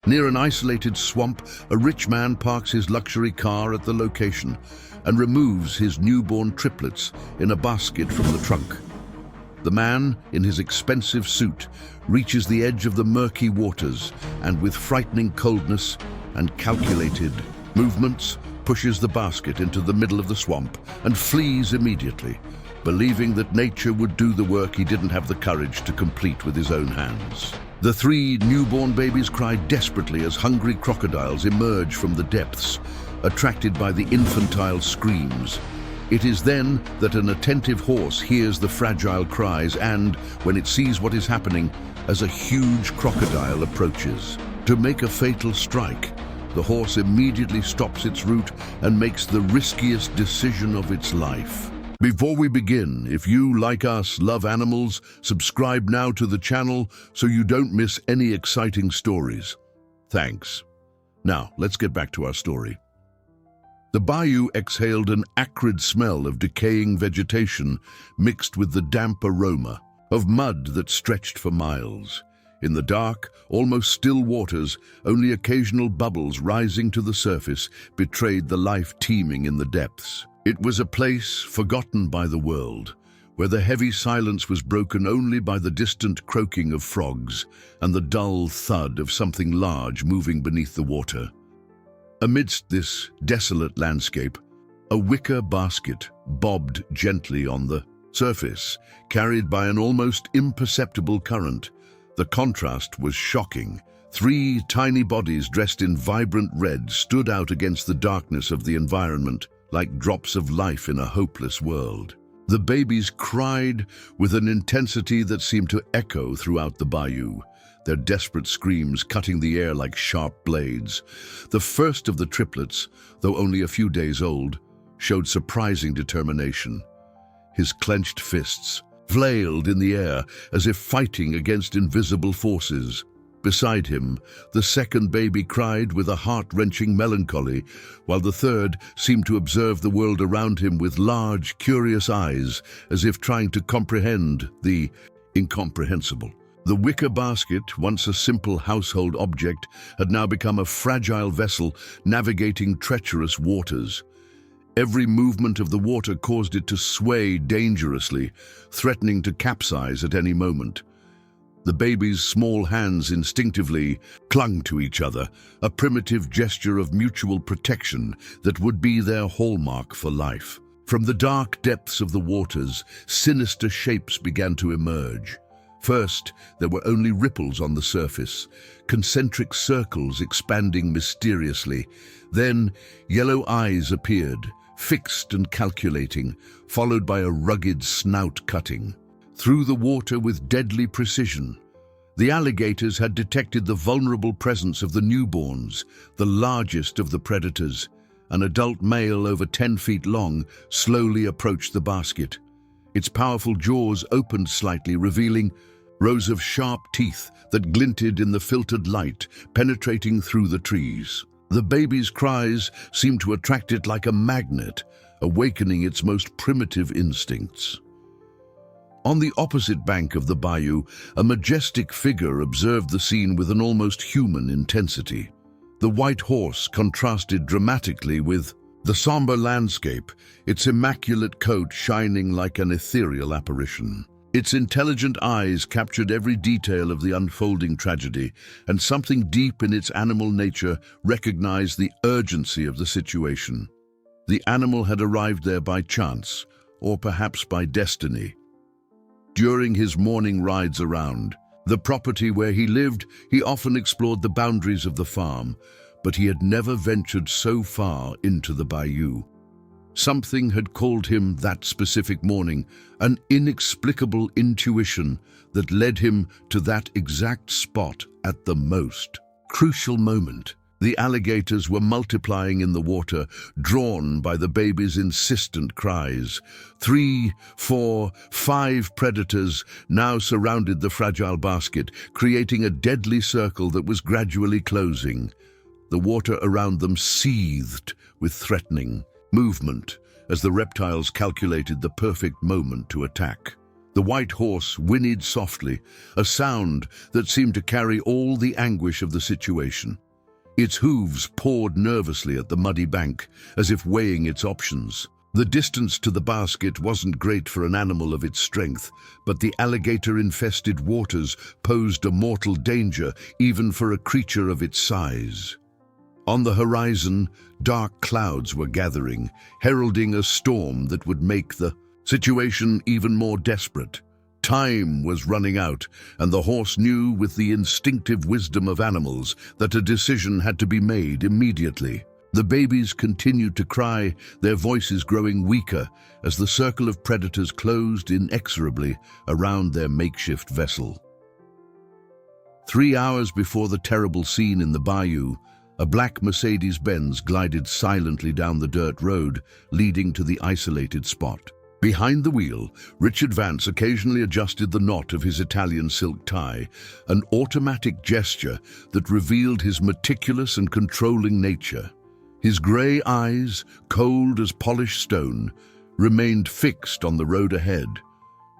Near an isolated swamp, a rich man parks his luxury car at the location and removes his newborn triplets in a basket from the trunk. The man, in his expensive suit, reaches the edge of the murky waters and with frightening coldness and calculated movements, pushes the basket into the middle of the swamp and flees immediately, believing that nature would do the work he didn't have the courage to complete with his own hands. The three newborn babies cry desperately as hungry crocodiles emerge from the depths, attracted by the infantile screams. It is then that an attentive horse hears the fragile cries and, when it sees what is happening, as a huge crocodile approaches. To make a fatal strike, the horse immediately stops its route and makes the riskiest decision of its life. Before we begin, if you, like us, love animals, subscribe now to the channel so you don't miss any exciting stories. Thanks. Now, let's get back to our story. The bayou exhaled an acrid smell of decaying vegetation mixed with the damp aroma of mud that stretched for miles. In the dark, almost still waters, only occasional bubbles rising to the surface betrayed the life teeming in the depths. It was a place forgotten by the world, where the heavy silence was broken only by the distant croaking of frogs and the dull thud of something large moving beneath the water. Amidst this desolate landscape, a wicker basket bobbed gently on the surface, carried by an almost imperceptible current. The contrast was shocking. Three tiny bodies dressed in vibrant red stood out against the darkness of the environment, like drops of life in a hopeless world. The babies cried with an intensity that seemed to echo throughout the bayou, their desperate screams cutting the air like sharp blades. The first of the triplets, though only a few days old, showed surprising determination. His clenched fists flailed in the air as if fighting against invisible forces. Beside him, the second baby cried with a heart-wrenching melancholy, while the third seemed to observe the world around him with large, curious eyes, as if trying to comprehend the incomprehensible. The wicker basket, once a simple household object, had now become a fragile vessel navigating treacherous waters. Every movement of the water caused it to sway dangerously, threatening to capsize at any moment. The baby's small hands instinctively clung to each other, a primitive gesture of mutual protection that would be their hallmark for life. From the dark depths of the waters, sinister shapes began to emerge. First, there were only ripples on the surface, concentric circles expanding mysteriously. Then, yellow eyes appeared, fixed and calculating, followed by a rugged snout cutting through the water with deadly precision. The alligators had detected the vulnerable presence of the newborns, the largest of the predators. An adult male over 10 feet long slowly approached the basket. Its powerful jaws opened slightly, revealing rows of sharp teeth that glinted in the filtered light, penetrating through the trees. The baby's cries seemed to attract it like a magnet, awakening its most primitive instincts. On the opposite bank of the bayou, a majestic figure observed the scene with an almost human intensity. The white horse contrasted dramatically with the somber landscape, its immaculate coat shining like an ethereal apparition. Its intelligent eyes captured every detail of the unfolding tragedy, and something deep in its animal nature recognized the urgency of the situation. The animal had arrived there by chance, or perhaps by destiny. During his morning rides around the property where he lived, he often explored the boundaries of the farm, but he had never ventured so far into the bayou. Something had called him that specific morning, an inexplicable intuition that led him to that exact spot at the most crucial moment. The alligators were multiplying in the water, drawn by the baby's insistent cries. 3, 4, 5 predators now surrounded the fragile basket, creating a deadly circle that was gradually closing. The water around them seethed with threatening movement as the reptiles calculated the perfect moment to attack. The white horse whinnied softly, a sound that seemed to carry all the anguish of the situation. Its hooves pawed nervously at the muddy bank, as if weighing its options. The distance to the basket wasn't great for an animal of its strength, but the alligator-infested waters posed a mortal danger even for a creature of its size. On the horizon, dark clouds were gathering, heralding a storm that would make the situation even more desperate. Time was running out, and the horse knew with the instinctive wisdom of animals that a decision had to be made immediately. The babies continued to cry, their voices growing weaker as the circle of predators closed inexorably around their makeshift vessel. 3 hours before the terrible scene in the bayou, a black Mercedes-Benz glided silently down the dirt road leading to the isolated spot. Behind the wheel, Richard Vance occasionally adjusted the knot of his Italian silk tie, an automatic gesture that revealed his meticulous and controlling nature. His grey eyes, cold as polished stone, remained fixed on the road ahead,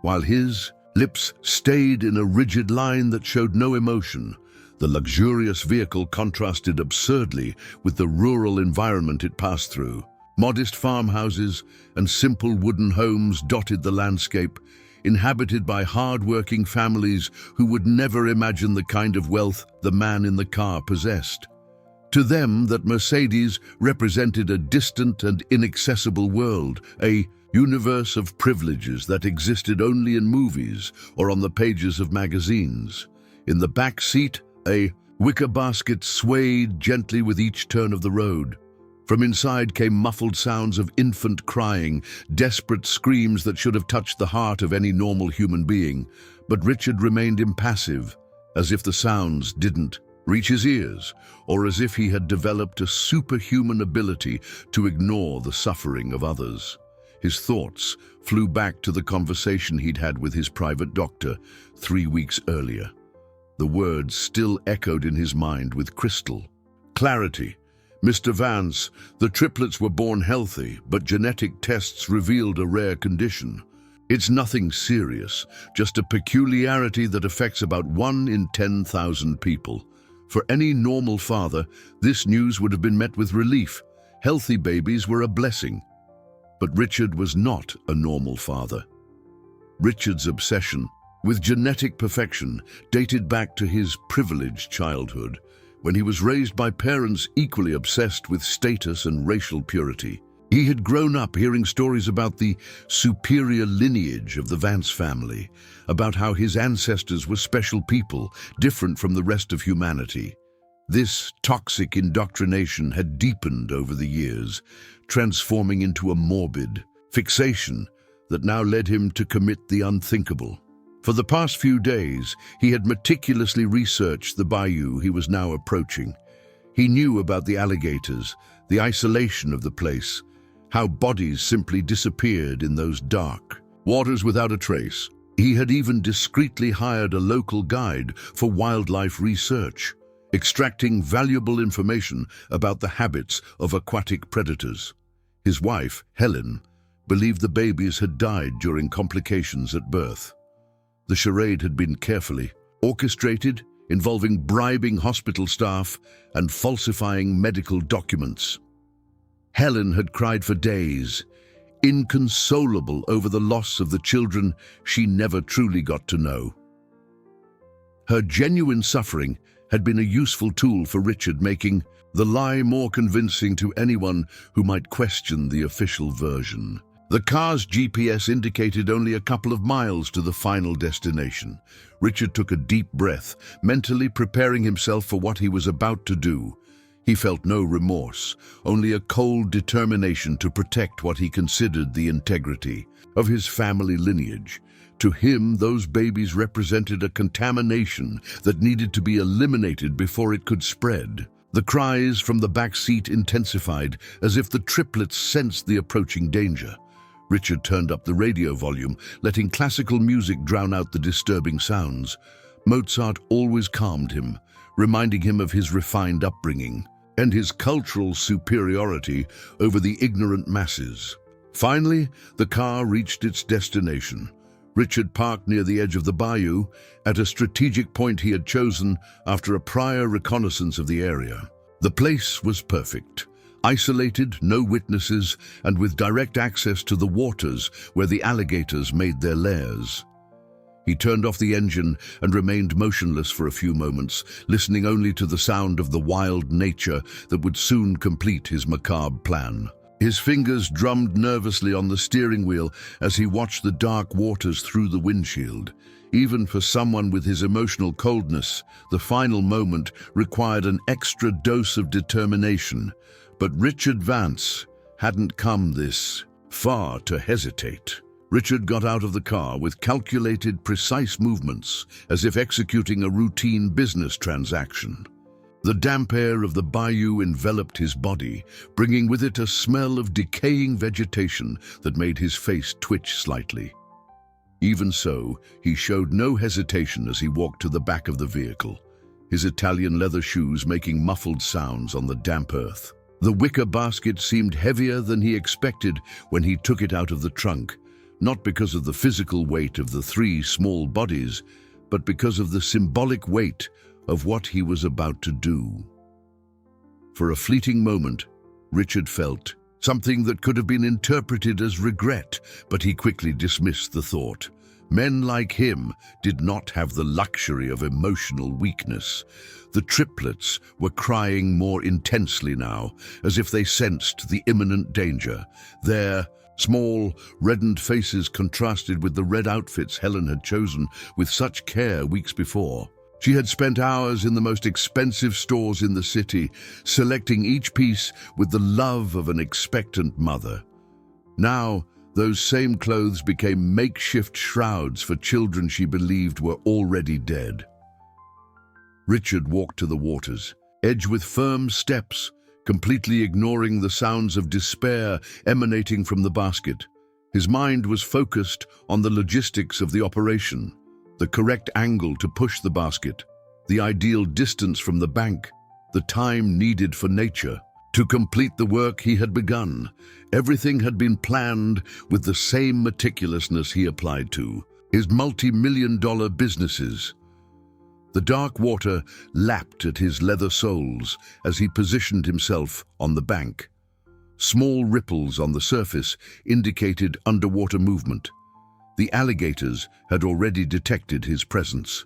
while his lips stayed in a rigid line that showed no emotion. The luxurious vehicle contrasted absurdly with the rural environment it passed through. Modest farmhouses and simple wooden homes dotted the landscape, inhabited by hard-working families who would never imagine the kind of wealth the man in the car possessed. To them, that Mercedes represented a distant and inaccessible world, a universe of privileges that existed only in movies or on the pages of magazines. In the back seat, a wicker basket swayed gently with each turn of the road. From inside came muffled sounds of infant crying, desperate screams that should have touched the heart of any normal human being. But Richard remained impassive, as if the sounds didn't reach his ears, or as if he had developed a superhuman ability to ignore the suffering of others. His thoughts flew back to the conversation he'd had with his private doctor 3 weeks earlier. The words still echoed in his mind with crystal clarity. Mr. Vance, the triplets were born healthy, but genetic tests revealed a rare condition. It's nothing serious, just a peculiarity that affects about 1 in 10,000 people. For any normal father, this news would have been met with relief. Healthy babies were a blessing. But Richard was not a normal father. Richard's obsession with genetic perfection dated back to his privileged childhood, when he was raised by parents equally obsessed with status and racial purity. He had grown up hearing stories about the superior lineage of the Vance family, about how his ancestors were special people, different from the rest of humanity. This toxic indoctrination had deepened over the years, transforming into a morbid fixation that now led him to commit the unthinkable. For the past few days, he had meticulously researched the bayou he was now approaching. He knew about the alligators, the isolation of the place, how bodies simply disappeared in those dark waters without a trace. He had even discreetly hired a local guide for wildlife research, extracting valuable information about the habits of aquatic predators. His wife, Helen, believed the babies had died during complications at birth. The charade had been carefully orchestrated, involving bribing hospital staff and falsifying medical documents. Helen had cried for days, inconsolable over the loss of the children she never truly got to know. Her genuine suffering had been a useful tool for Richard, making the lie more convincing to anyone who might question the official version. The car's GPS indicated only a couple of miles to the final destination. Richard took a deep breath, mentally preparing himself for what he was about to do. He felt no remorse, only a cold determination to protect what he considered the integrity of his family lineage. To him, those babies represented a contamination that needed to be eliminated before it could spread. The cries from the back seat intensified, as if the triplets sensed the approaching danger. Richard turned up the radio volume, letting classical music drown out the disturbing sounds. Mozart always calmed him, reminding him of his refined upbringing and his cultural superiority over the ignorant masses. Finally, the car reached its destination. Richard parked near the edge of the bayou, at a strategic point he had chosen after a prior reconnaissance of the area. The place was perfect. Isolated, no witnesses, and with direct access to the waters where the alligators made their lairs. He turned off the engine and remained motionless for a few moments, listening only to the sound of the wild nature that would soon complete his macabre plan. His fingers drummed nervously on the steering wheel as he watched the dark waters through the windshield. Even for someone with his emotional coldness, the final moment required an extra dose of determination. But Richard Vance hadn't come this far to hesitate. Richard got out of the car with calculated, precise movements, as if executing a routine business transaction. The damp air of the bayou enveloped his body, bringing with it a smell of decaying vegetation that made his face twitch slightly. Even so, he showed no hesitation as he walked to the back of the vehicle, his Italian leather shoes making muffled sounds on the damp earth. The wicker basket seemed heavier than he expected when he took it out of the trunk, not because of the physical weight of the three small bodies, but because of the symbolic weight of what he was about to do. For a fleeting moment, Richard felt something that could have been interpreted as regret, but he quickly dismissed the thought. Men like him did not have the luxury of emotional weakness. The triplets were crying more intensely now, as if they sensed the imminent danger. Their small, reddened faces contrasted with the red outfits Helen had chosen with such care weeks before. She had spent hours in the most expensive stores in the city, selecting each piece with the love of an expectant mother. Now, those same clothes became makeshift shrouds for children she believed were already dead. Richard walked to the waters, edged with firm steps, completely ignoring the sounds of despair emanating from the basket. His mind was focused on the logistics of the operation, the correct angle to push the basket, the ideal distance from the bank, the time needed for nature to complete the work he had begun. Everything had been planned with the same meticulousness he applied to his multi-million-dollar businesses. The dark water lapped at his leather soles as he positioned himself on the bank. Small ripples on the surface indicated underwater movement. The alligators had already detected his presence.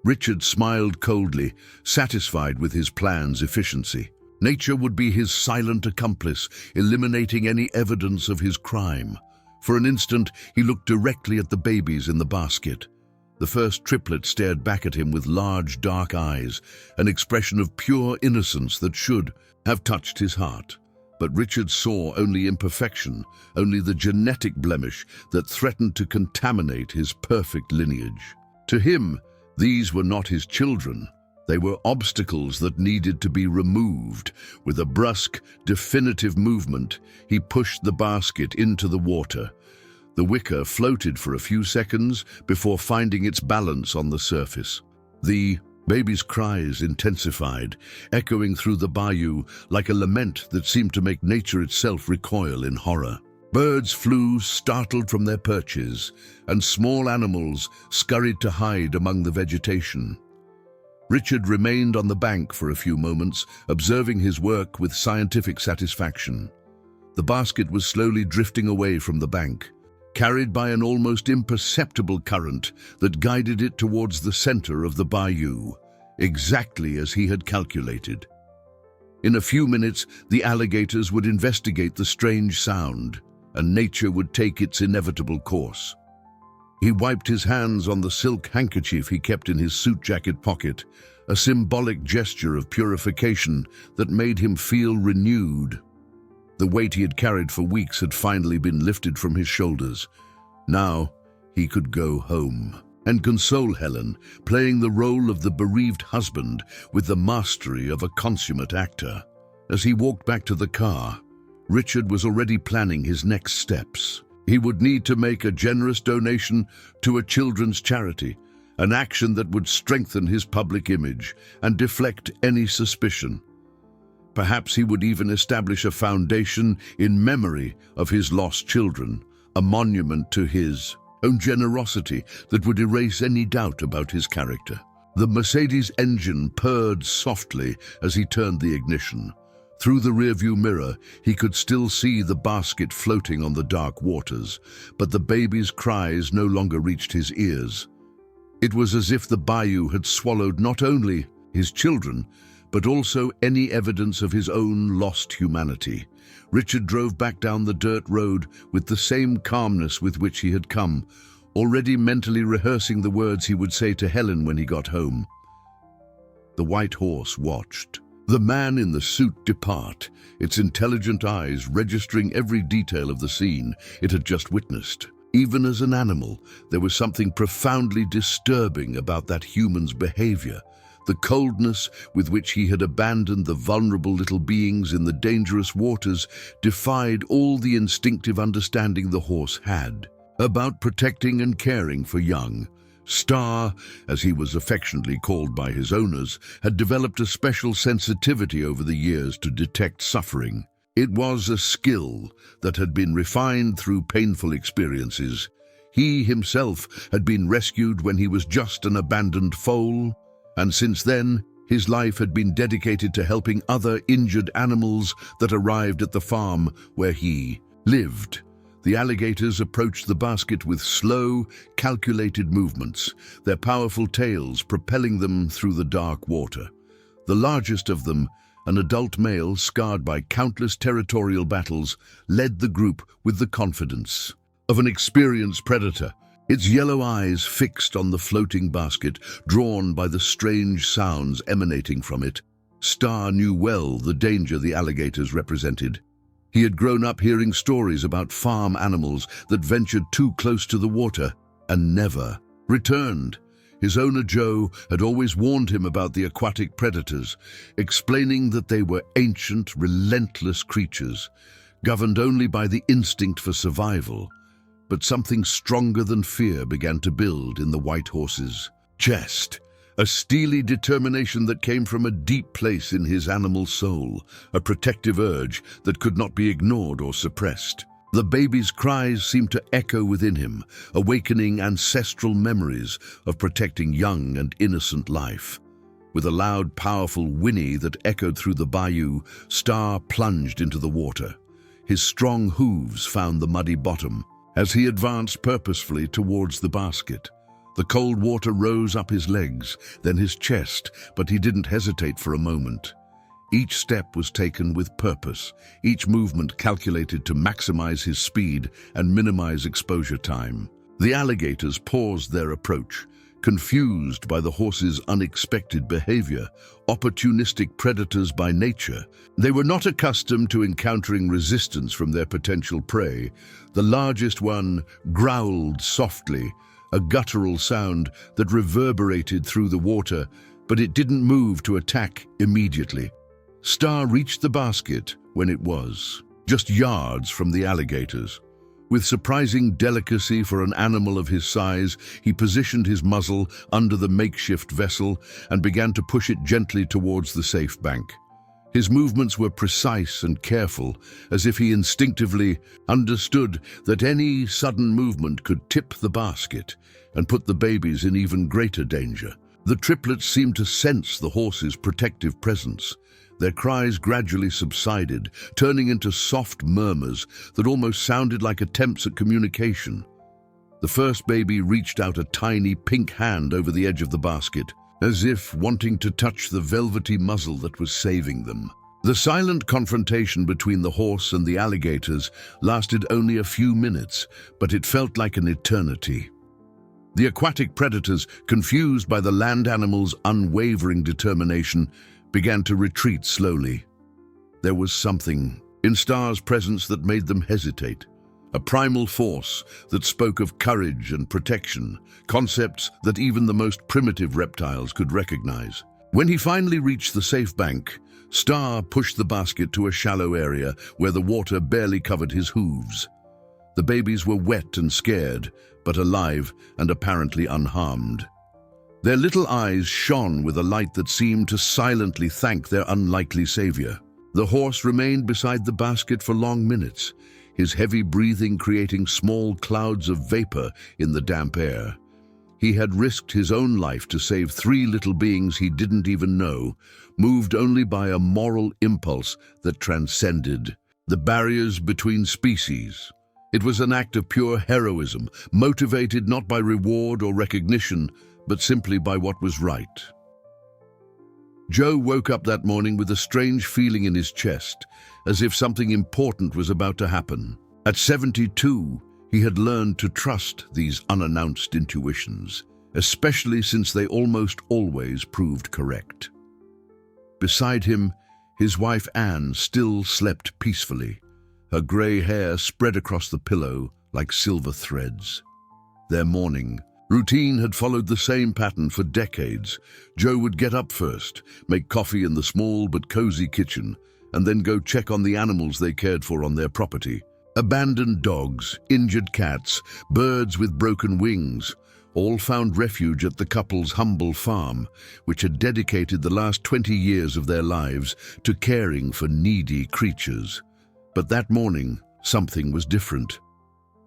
Richard smiled coldly, satisfied with his plan's efficiency. Nature would be his silent accomplice, eliminating any evidence of his crime. For an instant, he looked directly at the babies in the basket. The first triplet stared back at him with large, dark eyes, an expression of pure innocence that should have touched his heart. But Richard saw only imperfection, only the genetic blemish that threatened to contaminate his perfect lineage. To him, these were not his children. They were obstacles that needed to be removed. With a brusque, definitive movement, he pushed the basket into the water. The wicker floated for a few seconds before finding its balance on the surface. The baby's cries intensified, echoing through the bayou like a lament that seemed to make nature itself recoil in horror. Birds flew, startled from their perches, and small animals scurried to hide among the vegetation. Richard remained on the bank for a few moments, observing his work with scientific satisfaction. The basket was slowly drifting away from the bank, carried by an almost imperceptible current that guided it towards the center of the bayou, exactly as he had calculated. In a few minutes, the alligators would investigate the strange sound, and nature would take its inevitable course. He wiped his hands on the silk handkerchief he kept in his suit jacket pocket, a symbolic gesture of purification that made him feel renewed. The weight he had carried for weeks had finally been lifted from his shoulders. Now he could go home and console Helen, playing the role of the bereaved husband with the mastery of a consummate actor. As he walked back to the car, Richard was already planning his next steps. He would need to make a generous donation to a children's charity, an action that would strengthen his public image and deflect any suspicion. Perhaps he would even establish a foundation in memory of his lost children, a monument to his own generosity that would erase any doubt about his character. The Mercedes engine purred softly as he turned the ignition. Through the rearview mirror, he could still see the basket floating on the dark waters, but the baby's cries no longer reached his ears. It was as if the bayou had swallowed not only his children, but also any evidence of his own lost humanity. Richard drove back down the dirt road with the same calmness with which he had come, already mentally rehearsing the words he would say to Helen when he got home. The white horse watched. The man in the suit depart, its intelligent eyes registering every detail of the scene it had just witnessed. Even as an animal, there was something profoundly disturbing about that human's behavior. The coldness with which he had abandoned the vulnerable little beings in the dangerous waters defied all the instinctive understanding the horse had about protecting and caring for young. Star, as he was affectionately called by his owners, had developed a special sensitivity over the years to detect suffering. It was a skill that had been refined through painful experiences. He himself had been rescued when he was just an abandoned foal, and since then, his life had been dedicated to helping other injured animals that arrived at the farm where he lived. The alligators approached the basket with slow, calculated movements, their powerful tails propelling them through the dark water. The largest of them, an adult male scarred by countless territorial battles, led the group with the confidence of an experienced predator, its yellow eyes fixed on the floating basket, drawn by the strange sounds emanating from it. Star knew well the danger the alligators represented. He had grown up hearing stories about farm animals that ventured too close to the water and never returned. His owner Joe had always warned him about the aquatic predators, explaining that they were ancient, relentless creatures, governed only by the instinct for survival. But something stronger than fear began to build in the white horse's chest. A steely determination that came from a deep place in his animal soul, a protective urge that could not be ignored or suppressed. The baby's cries seemed to echo within him, awakening ancestral memories of protecting young and innocent life. With a loud, powerful whinny that echoed through the bayou, Star plunged into the water. His strong hooves found the muddy bottom as he advanced purposefully towards the basket. The cold water rose up his legs, then his chest, but he didn't hesitate for a moment. Each step was taken with purpose, each movement calculated to maximize his speed and minimize exposure time. The alligators paused their approach, confused by the horse's unexpected behavior, opportunistic predators by nature. They were not accustomed to encountering resistance from their potential prey. The largest one growled softly, a guttural sound that reverberated through the water, but it didn't move to attack immediately. Star reached the basket when it was just yards from the alligators. With surprising delicacy for an animal of his size, he positioned his muzzle under the makeshift vessel and began to push it gently towards the safe bank. His movements were precise and careful, as if he instinctively understood that any sudden movement could tip the basket and put the babies in even greater danger. The triplets seemed to sense the horse's protective presence. Their cries gradually subsided, turning into soft murmurs that almost sounded like attempts at communication. The first baby reached out a tiny pink hand over the edge of the basket, as if wanting to touch the velvety muzzle that was saving them. The silent confrontation between the horse and the alligators lasted only a few minutes, but it felt like an eternity. The aquatic predators, confused by the land animal's unwavering determination, began to retreat slowly. There was something in Star's presence that made them hesitate, a primal force that spoke of courage and protection, concepts that even the most primitive reptiles could recognize. When he finally reached the safe bank, Star pushed the basket to a shallow area where the water barely covered his hooves. The babies were wet and scared, but alive and apparently unharmed. Their little eyes shone with a light that seemed to silently thank their unlikely savior. The horse remained beside the basket for long minutes, his heavy breathing creating small clouds of vapor in the damp air. He had risked his own life to save 3 little beings he didn't even know, moved only by a moral impulse that transcended the barriers between species. It was an act of pure heroism, motivated not by reward or recognition, but simply by what was right. Joe woke up that morning with a strange feeling in his chest, as if something important was about to happen. At 72, he had learned to trust these unannounced intuitions, especially since they almost always proved correct. Beside him, his wife Anne still slept peacefully, her grey hair spread across the pillow like silver threads. Their morning routine had followed the same pattern for decades. Joe would get up first, make coffee in the small but cozy kitchen, and then go check on the animals they cared for on their property. Abandoned dogs, injured cats, birds with broken wings, all found refuge at the couple's humble farm, which had dedicated the last 20 years of their lives to caring for needy creatures. But that morning, something was different.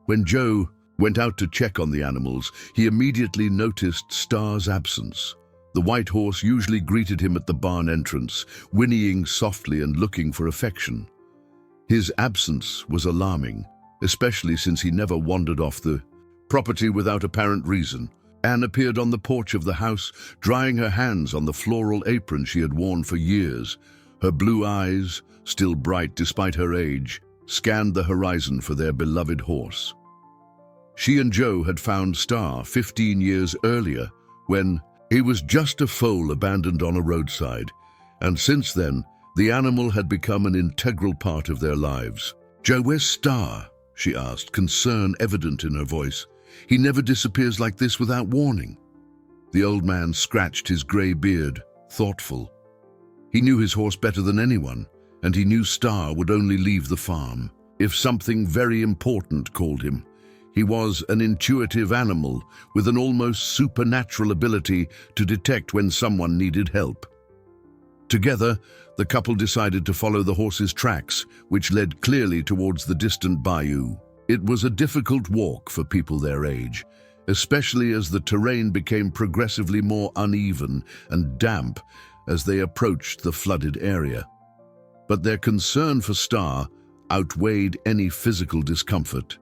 When Joe went out to check on the animals, he immediately noticed Star's absence. The white horse usually greeted him at the barn entrance, whinnying softly and looking for affection. His absence was alarming, especially since he never wandered off the property without apparent reason. Anne appeared on the porch of the house, drying her hands on the floral apron she had worn for years. Her blue eyes, still bright despite her age, scanned the horizon for their beloved horse. She and Joe had found Star 15 years earlier, when he was just a foal abandoned on a roadside, and since then, the animal had become an integral part of their lives. "Joe, where's Star?" she asked, concern evident in her voice. "He never disappears like this without warning." The old man scratched his grey beard, thoughtful. He knew his horse better than anyone, and he knew Star would only leave the farm if something very important called him. He was an intuitive animal with an almost supernatural ability to detect when someone needed help. Together, the couple decided to follow the horse's tracks, which led clearly towards the distant bayou. It was a difficult walk for people their age, especially as the terrain became progressively more uneven and damp as they approached the flooded area. But their concern for Star outweighed any physical discomfort.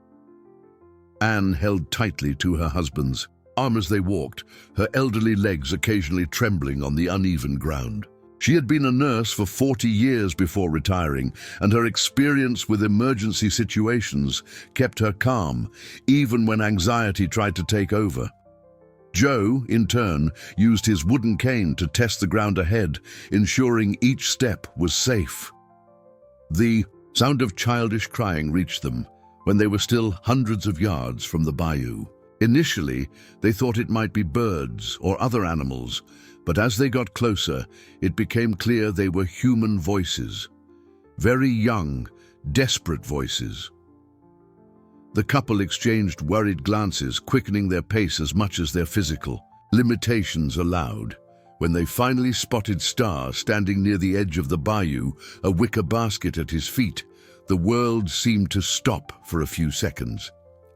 Anne held tightly to her husband's arm as they walked, her elderly legs occasionally trembling on the uneven ground. She had been a nurse for 40 years before retiring, and her experience with emergency situations kept her calm, even when anxiety tried to take over. Joe, in turn, used his wooden cane to test the ground ahead, ensuring each step was safe. The sound of childish crying reached them when they were still hundreds of yards from the bayou. Initially, they thought it might be birds or other animals, but as they got closer, it became clear they were human voices. Very young, desperate voices. The couple exchanged worried glances, quickening their pace as much as their physical limitations allowed. When they finally spotted Star standing near the edge of the bayou, a wicker basket at his feet, the world seemed to stop for a few seconds.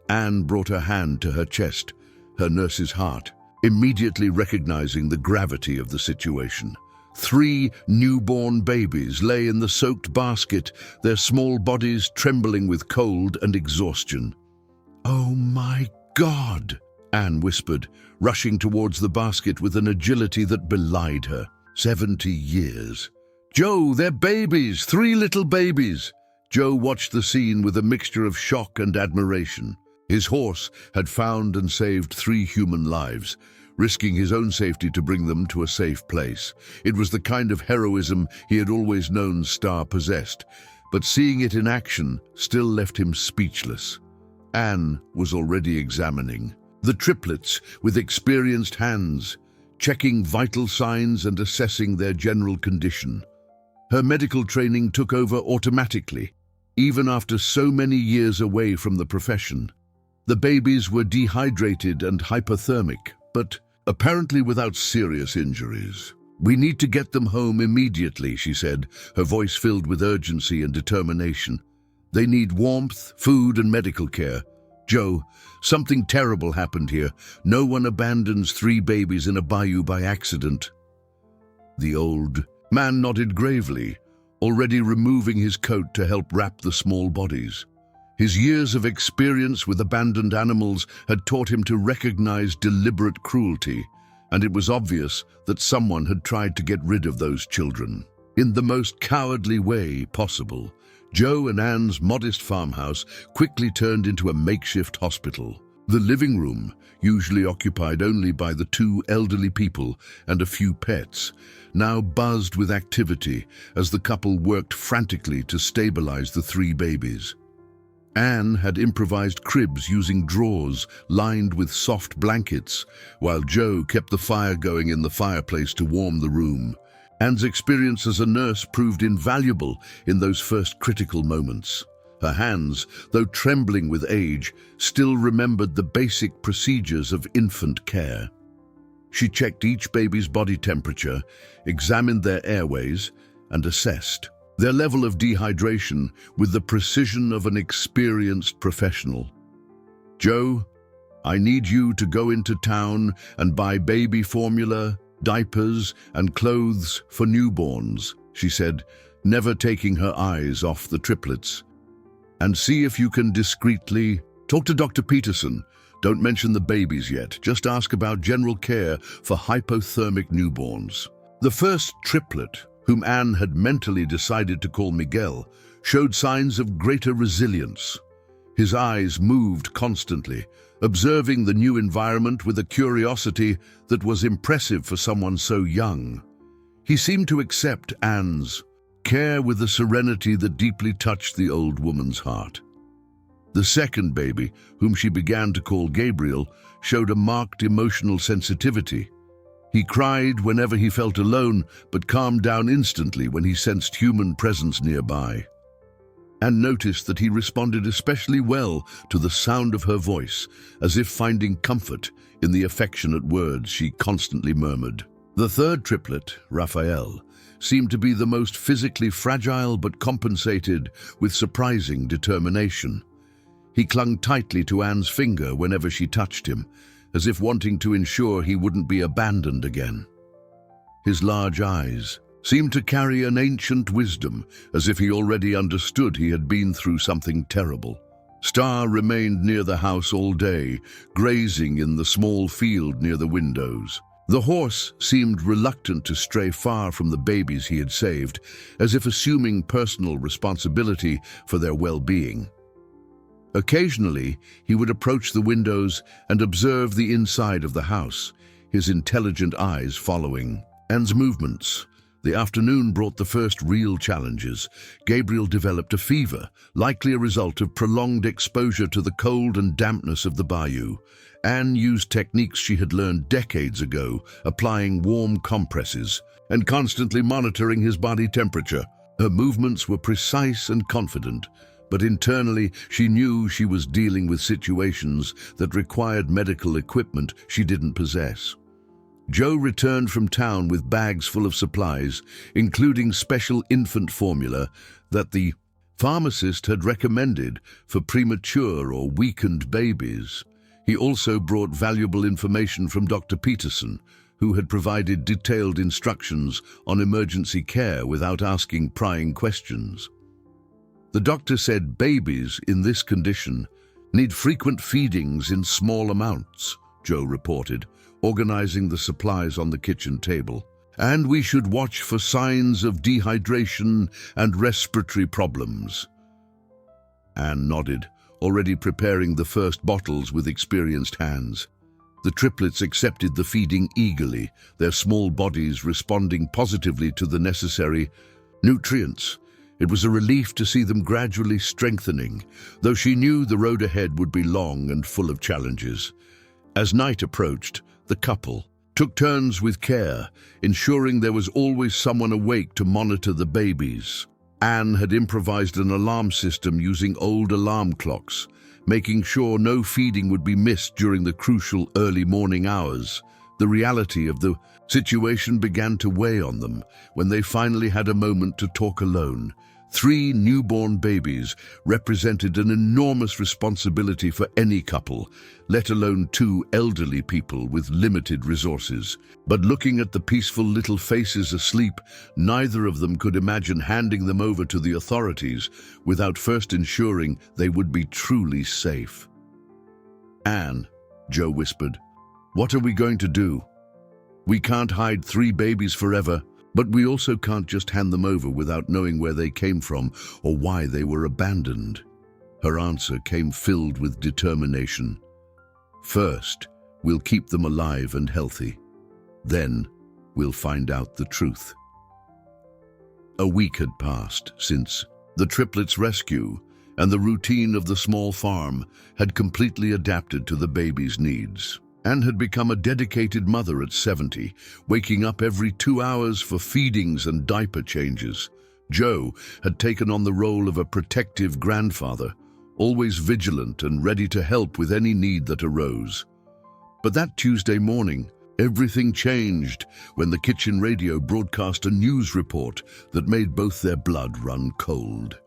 Anne brought her hand to her chest, her nurse's heart, immediately recognizing the gravity of the situation. 3 newborn babies lay in the soaked basket, their small bodies trembling with cold and exhaustion. "Oh my God," Anne whispered, rushing towards the basket with an agility that belied her. 70 years. "Joe, they're babies, 3 little babies." Joe watched the scene with a mixture of shock and admiration. His horse had found and saved 3 human lives, risking his own safety to bring them to a safe place. It was the kind of heroism he had always known Star possessed, but seeing it in action still left him speechless. Anne was already examining the triplets with experienced hands, checking vital signs and assessing their general condition. Her medical training took over automatically, even after so many years away from the profession. The babies were dehydrated and hypothermic, but apparently without serious injuries. "We need to get them home immediately," she said, her voice filled with urgency and determination. They need warmth, food, and medical care. Joe, something terrible happened here. No one abandons 3 babies in a bayou by accident." The old man nodded gravely, already removing his coat to help wrap the small bodies. His years of experience with abandoned animals had taught him to recognize deliberate cruelty, and it was obvious that someone had tried to get rid of those children. In the most cowardly way possible, Joe and Anne's modest farmhouse quickly turned into a makeshift hospital. The living room, usually occupied only by the 2 elderly people and a few pets, now buzzed with activity as the couple worked frantically to stabilize the 3 babies. Anne had improvised cribs using drawers lined with soft blankets, while Joe kept the fire going in the fireplace to warm the room. Anne's experience as a nurse proved invaluable in those first critical moments. Her hands, though trembling with age, still remembered the basic procedures of infant care. She checked each baby's body temperature, examined their airways, and assessed their level of dehydration with the precision of an experienced professional. "Joe, I need you to go into town and buy baby formula, diapers, and clothes for newborns," she said, never taking her eyes off the triplets. "And see if you can discreetly talk to Dr. Peterson. Don't mention the babies yet. Just ask about general care for hypothermic newborns." The first triplet, whom Anne had mentally decided to call Miguel, showed signs of greater resilience. His eyes moved constantly, observing the new environment with a curiosity that was impressive for someone so young. He seemed to accept Anne's care with a serenity that deeply touched the old woman's heart. The second baby, whom she began to call Gabriel, showed a marked emotional sensitivity. He cried whenever he felt alone, but calmed down instantly when he sensed human presence nearby. Anne noticed that he responded especially well to the sound of her voice, as if finding comfort in the affectionate words she constantly murmured. The third triplet, Raphael, seemed to be the most physically fragile but compensated with surprising determination. He clung tightly to Anne's finger whenever she touched him, as if wanting to ensure he wouldn't be abandoned again. His large eyes seemed to carry an ancient wisdom, as if he already understood he had been through something terrible. Star remained near the house all day, grazing in the small field near the windows. The horse seemed reluctant to stray far from the babies he had saved, as if assuming personal responsibility for their well-being. Occasionally, he would approach the windows and observe the inside of the house, his intelligent eyes following Anne's movements. The afternoon brought the first real challenges. Gabriel developed a fever, likely a result of prolonged exposure to the cold and dampness of the bayou. Anne used techniques she had learned decades ago, applying warm compresses and constantly monitoring his body temperature. Her movements were precise and confident, but internally she knew she was dealing with situations that required medical equipment she didn't possess. Joe returned from town with bags full of supplies, including special infant formula that the pharmacist had recommended for premature or weakened babies. He also brought valuable information from Dr. Peterson, who had provided detailed instructions on emergency care without asking prying questions. The doctor said babies in this condition need frequent feedings in small amounts, Joe reported, organizing the supplies on the kitchen table. And we should watch for signs of dehydration and respiratory problems. Anne nodded, already preparing the first bottles with experienced hands. The triplets accepted the feeding eagerly, their small bodies responding positively to the necessary nutrients. It was a relief to see them gradually strengthening, though she knew the road ahead would be long and full of challenges. As night approached, the couple took turns with care, ensuring there was always someone awake to monitor the babies. Anne had improvised an alarm system using old alarm clocks, making sure no feeding would be missed during the crucial early morning hours. The reality of the situation began to weigh on them when they finally had a moment to talk alone. 3 newborn babies represented an enormous responsibility for any couple, let alone 2 elderly people with limited resources. But looking at the peaceful little faces asleep, neither of them could imagine handing them over to the authorities without first ensuring they would be truly safe. "Anne," Joe whispered, "what are we going to do? We can't hide 3 babies forever. But we also can't just hand them over without knowing where they came from or why they were abandoned." Her answer came filled with determination. "First, we'll keep them alive and healthy. Then, we'll find out the truth." A week had passed since the triplets' rescue, and the routine of the small farm had completely adapted to the baby's needs. Anne had become a dedicated mother at 70, waking up every 2 hours for feedings and diaper changes. Joe had taken on the role of a protective grandfather, always vigilant and ready to help with any need that arose. But that Tuesday morning, everything changed when the kitchen radio broadcast a news report that made both their blood run cold.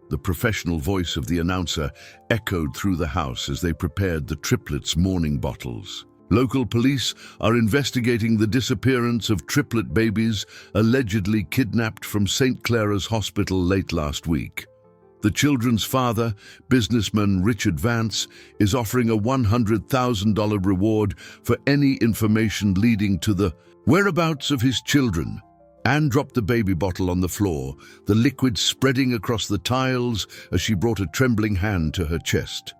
The professional voice of the announcer echoed through the house as they prepared the triplets' morning bottles. "Local police are investigating the disappearance of triplet babies allegedly kidnapped from St. Clara's Hospital late last week. The children's father, businessman Richard Vance, is offering a $100,000 reward for any information leading to the whereabouts of his children." Anne dropped the baby bottle on the floor, the liquid spreading across the tiles as she brought a trembling hand to her chest.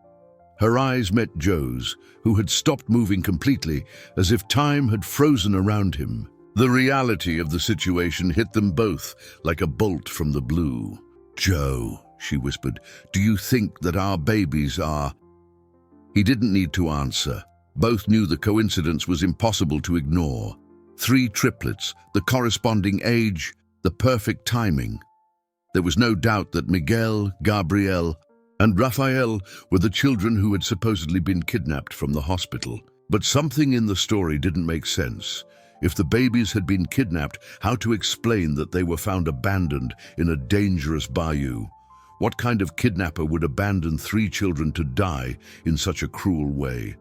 Her eyes met Joe's, who had stopped moving completely, as if time had frozen around him. The reality of the situation hit them both like a bolt from the blue. "Joe," she whispered, "do you think that our babies are—" He didn't need to answer. Both knew the coincidence was impossible to ignore. 3 triplets, the corresponding age, the perfect timing. There was no doubt that Miguel, Gabriel, and Rafael were the children who had supposedly been kidnapped from the hospital. But something in the story didn't make sense. If the babies had been kidnapped, how to explain that they were found abandoned in a dangerous bayou? What kind of kidnapper would abandon 3 children to die in such a cruel way?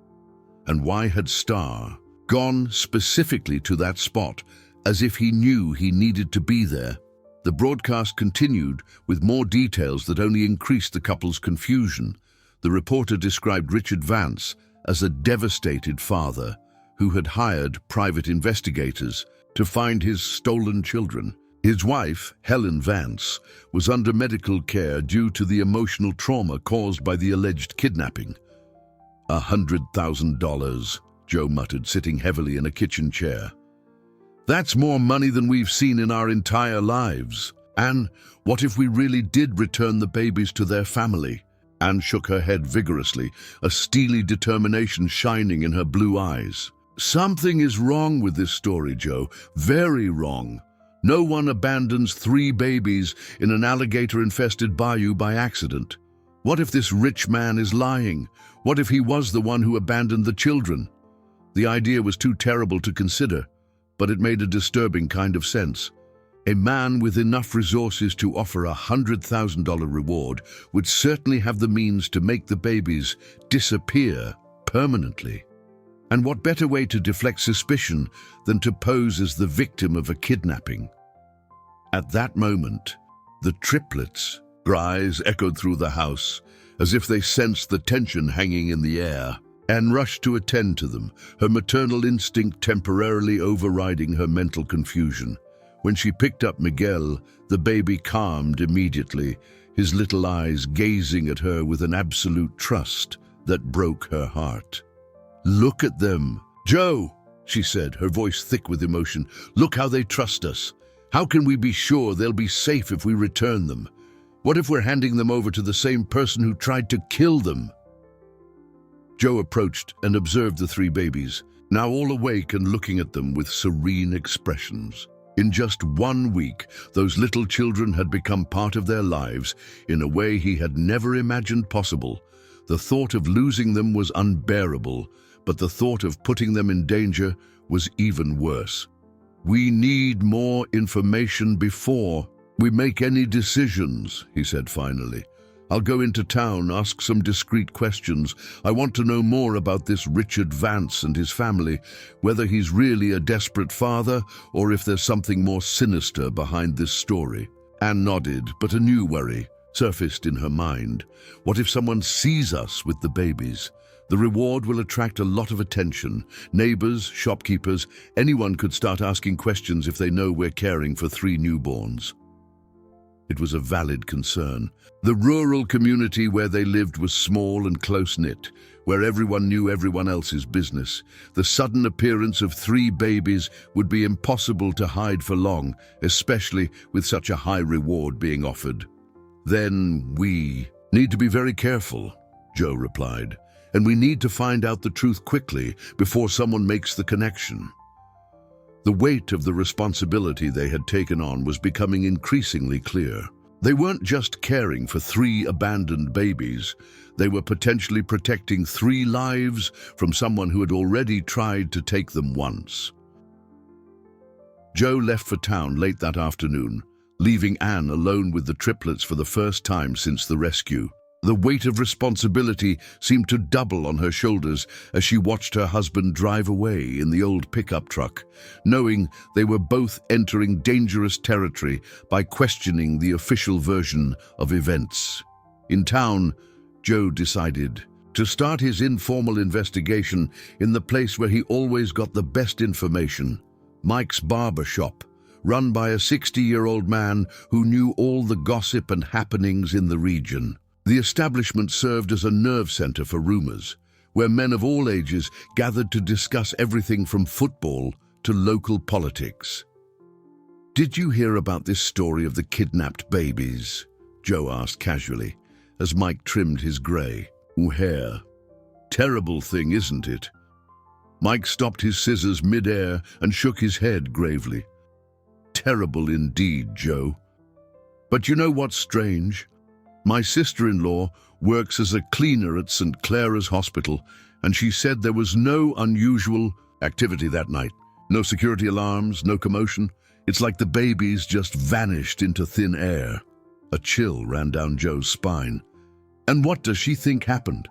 And why had Star gone specifically to that spot, as if he knew he needed to be there? The broadcast continued with more details that only increased the couple's confusion. The reporter described Richard Vance as a devastated father who had hired private investigators to find his stolen children. His wife, Helen Vance, was under medical care due to the emotional trauma caused by the alleged kidnapping. $100,000, Joe muttered, sitting heavily in a kitchen chair. "That's more money than we've seen in our entire lives. And what if we really did return the babies to their family?" Anne shook her head vigorously, a steely determination shining in her blue eyes. "Something is wrong with this story, Joe. Very wrong. No one abandons 3 babies in an alligator-infested bayou by accident. What if this rich man is lying? What if he was the one who abandoned the children?" The idea was too terrible to consider, but it made a disturbing kind of sense. A man with enough resources to offer a $100,000 reward would certainly have the means to make the babies disappear permanently. And what better way to deflect suspicion than to pose as the victim of a kidnapping? At that moment, the triplets' cries echoed through the house, as if they sensed the tension hanging in the air. Anne rushed to attend to them, her maternal instinct temporarily overriding her mental confusion. When she picked up Miguel, the baby calmed immediately, his little eyes gazing at her with an absolute trust that broke her heart. "Look at them. Joe," she said, her voice thick with emotion. "Look how they trust us. How can we be sure they'll be safe if we return them? What if we're handing them over to the same person who tried to kill them?" Joe approached and observed the 3 babies, now all awake and looking at them with serene expressions. In just 1 week, those little children had become part of their lives in a way he had never imagined possible. The thought of losing them was unbearable, but the thought of putting them in danger was even worse. "We need more information before," we make any decisions," he said finally. "I'll go into town, ask some discreet questions. I want to know more about this Richard Vance and his family, whether he's really a desperate father or if there's something more sinister behind this story." Anne nodded, but a new worry surfaced in her mind. What if someone sees us with the babies? The reward will attract a lot of attention. Neighbors, shopkeepers, anyone could start asking questions if they know we're caring for 3 newborns. It was a valid concern. The rural community where they lived was small and close-knit, where everyone knew everyone else's business. The sudden appearance of 3 babies would be impossible to hide for long, especially with such a high reward being offered. "Then we need to be very careful," Joe replied, "and we need to find out the truth quickly before someone makes the connection." The weight of the responsibility they had taken on was becoming increasingly clear. They weren't just caring for 3 abandoned babies. They were potentially protecting 3 lives from someone who had already tried to take them once. Joe left for town late that afternoon, leaving Anne alone with the triplets for the first time since the rescue. The weight of responsibility seemed to double on her shoulders as she watched her husband drive away in the old pickup truck, knowing they were both entering dangerous territory by questioning the official version of events. In town, Joe decided to start his informal investigation in the place where he always got the best information, Mike's barber shop, run by a 60-year-old man who knew all the gossip and happenings in the region. The establishment served as a nerve center for rumors, where men of all ages gathered to discuss everything from football to local politics. "Did you hear about this story of the kidnapped babies?" Joe asked casually, as Mike trimmed his grey hair. "Terrible thing, isn't it?" Mike stopped his scissors mid-air and shook his head gravely. "Terrible indeed, Joe. But you know what's strange? My sister-in-law works as a cleaner at St. Clara's Hospital, and she said there was no unusual activity that night. No security alarms, no commotion. It's like the babies just vanished into thin air." A chill ran down Joe's spine. "And what does she think happened?"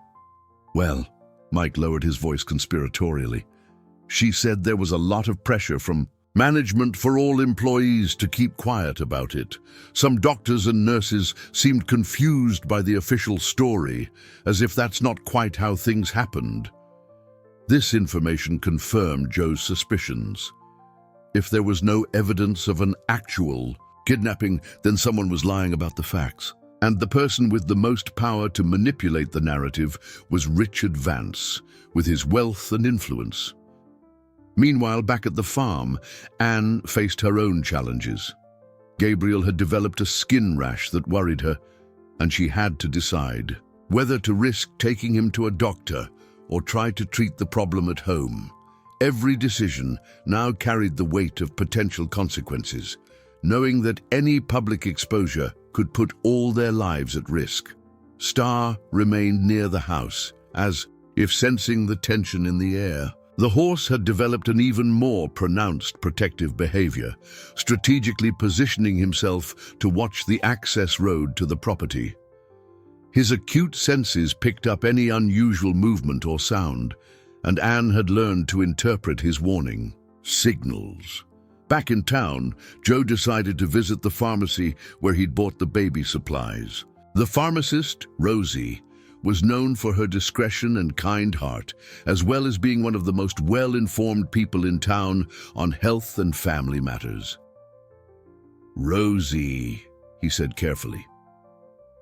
"Well," Mike lowered his voice conspiratorially, "she said there was a lot of pressure from management for all employees to keep quiet about it. Some doctors and nurses seemed confused by the official story, as if that's not quite how things happened." This information confirmed Joe's suspicions. If there was no evidence of an actual kidnapping, then someone was lying about the facts. And the person with the most power to manipulate the narrative was Richard Vance, with his wealth and influence. Meanwhile, back at the farm, Anne faced her own challenges. Gabriel had developed a skin rash that worried her, and she had to decide whether to risk taking him to a doctor or try to treat the problem at home. Every decision now carried the weight of potential consequences, knowing that any public exposure could put all their lives at risk. Star remained near the house, as if sensing the tension in the air. The horse had developed an even more pronounced protective behavior, strategically positioning himself to watch the access road to the property. His acute senses picked up any unusual movement or sound, and Anne had learned to interpret his warning signals. Back in town, Joe decided to visit the pharmacy where he'd bought the baby supplies. The pharmacist, Rosie, was known for her discretion and kind heart, as well as being one of the most well-informed people in town on health and family matters. "Rosie," he said carefully,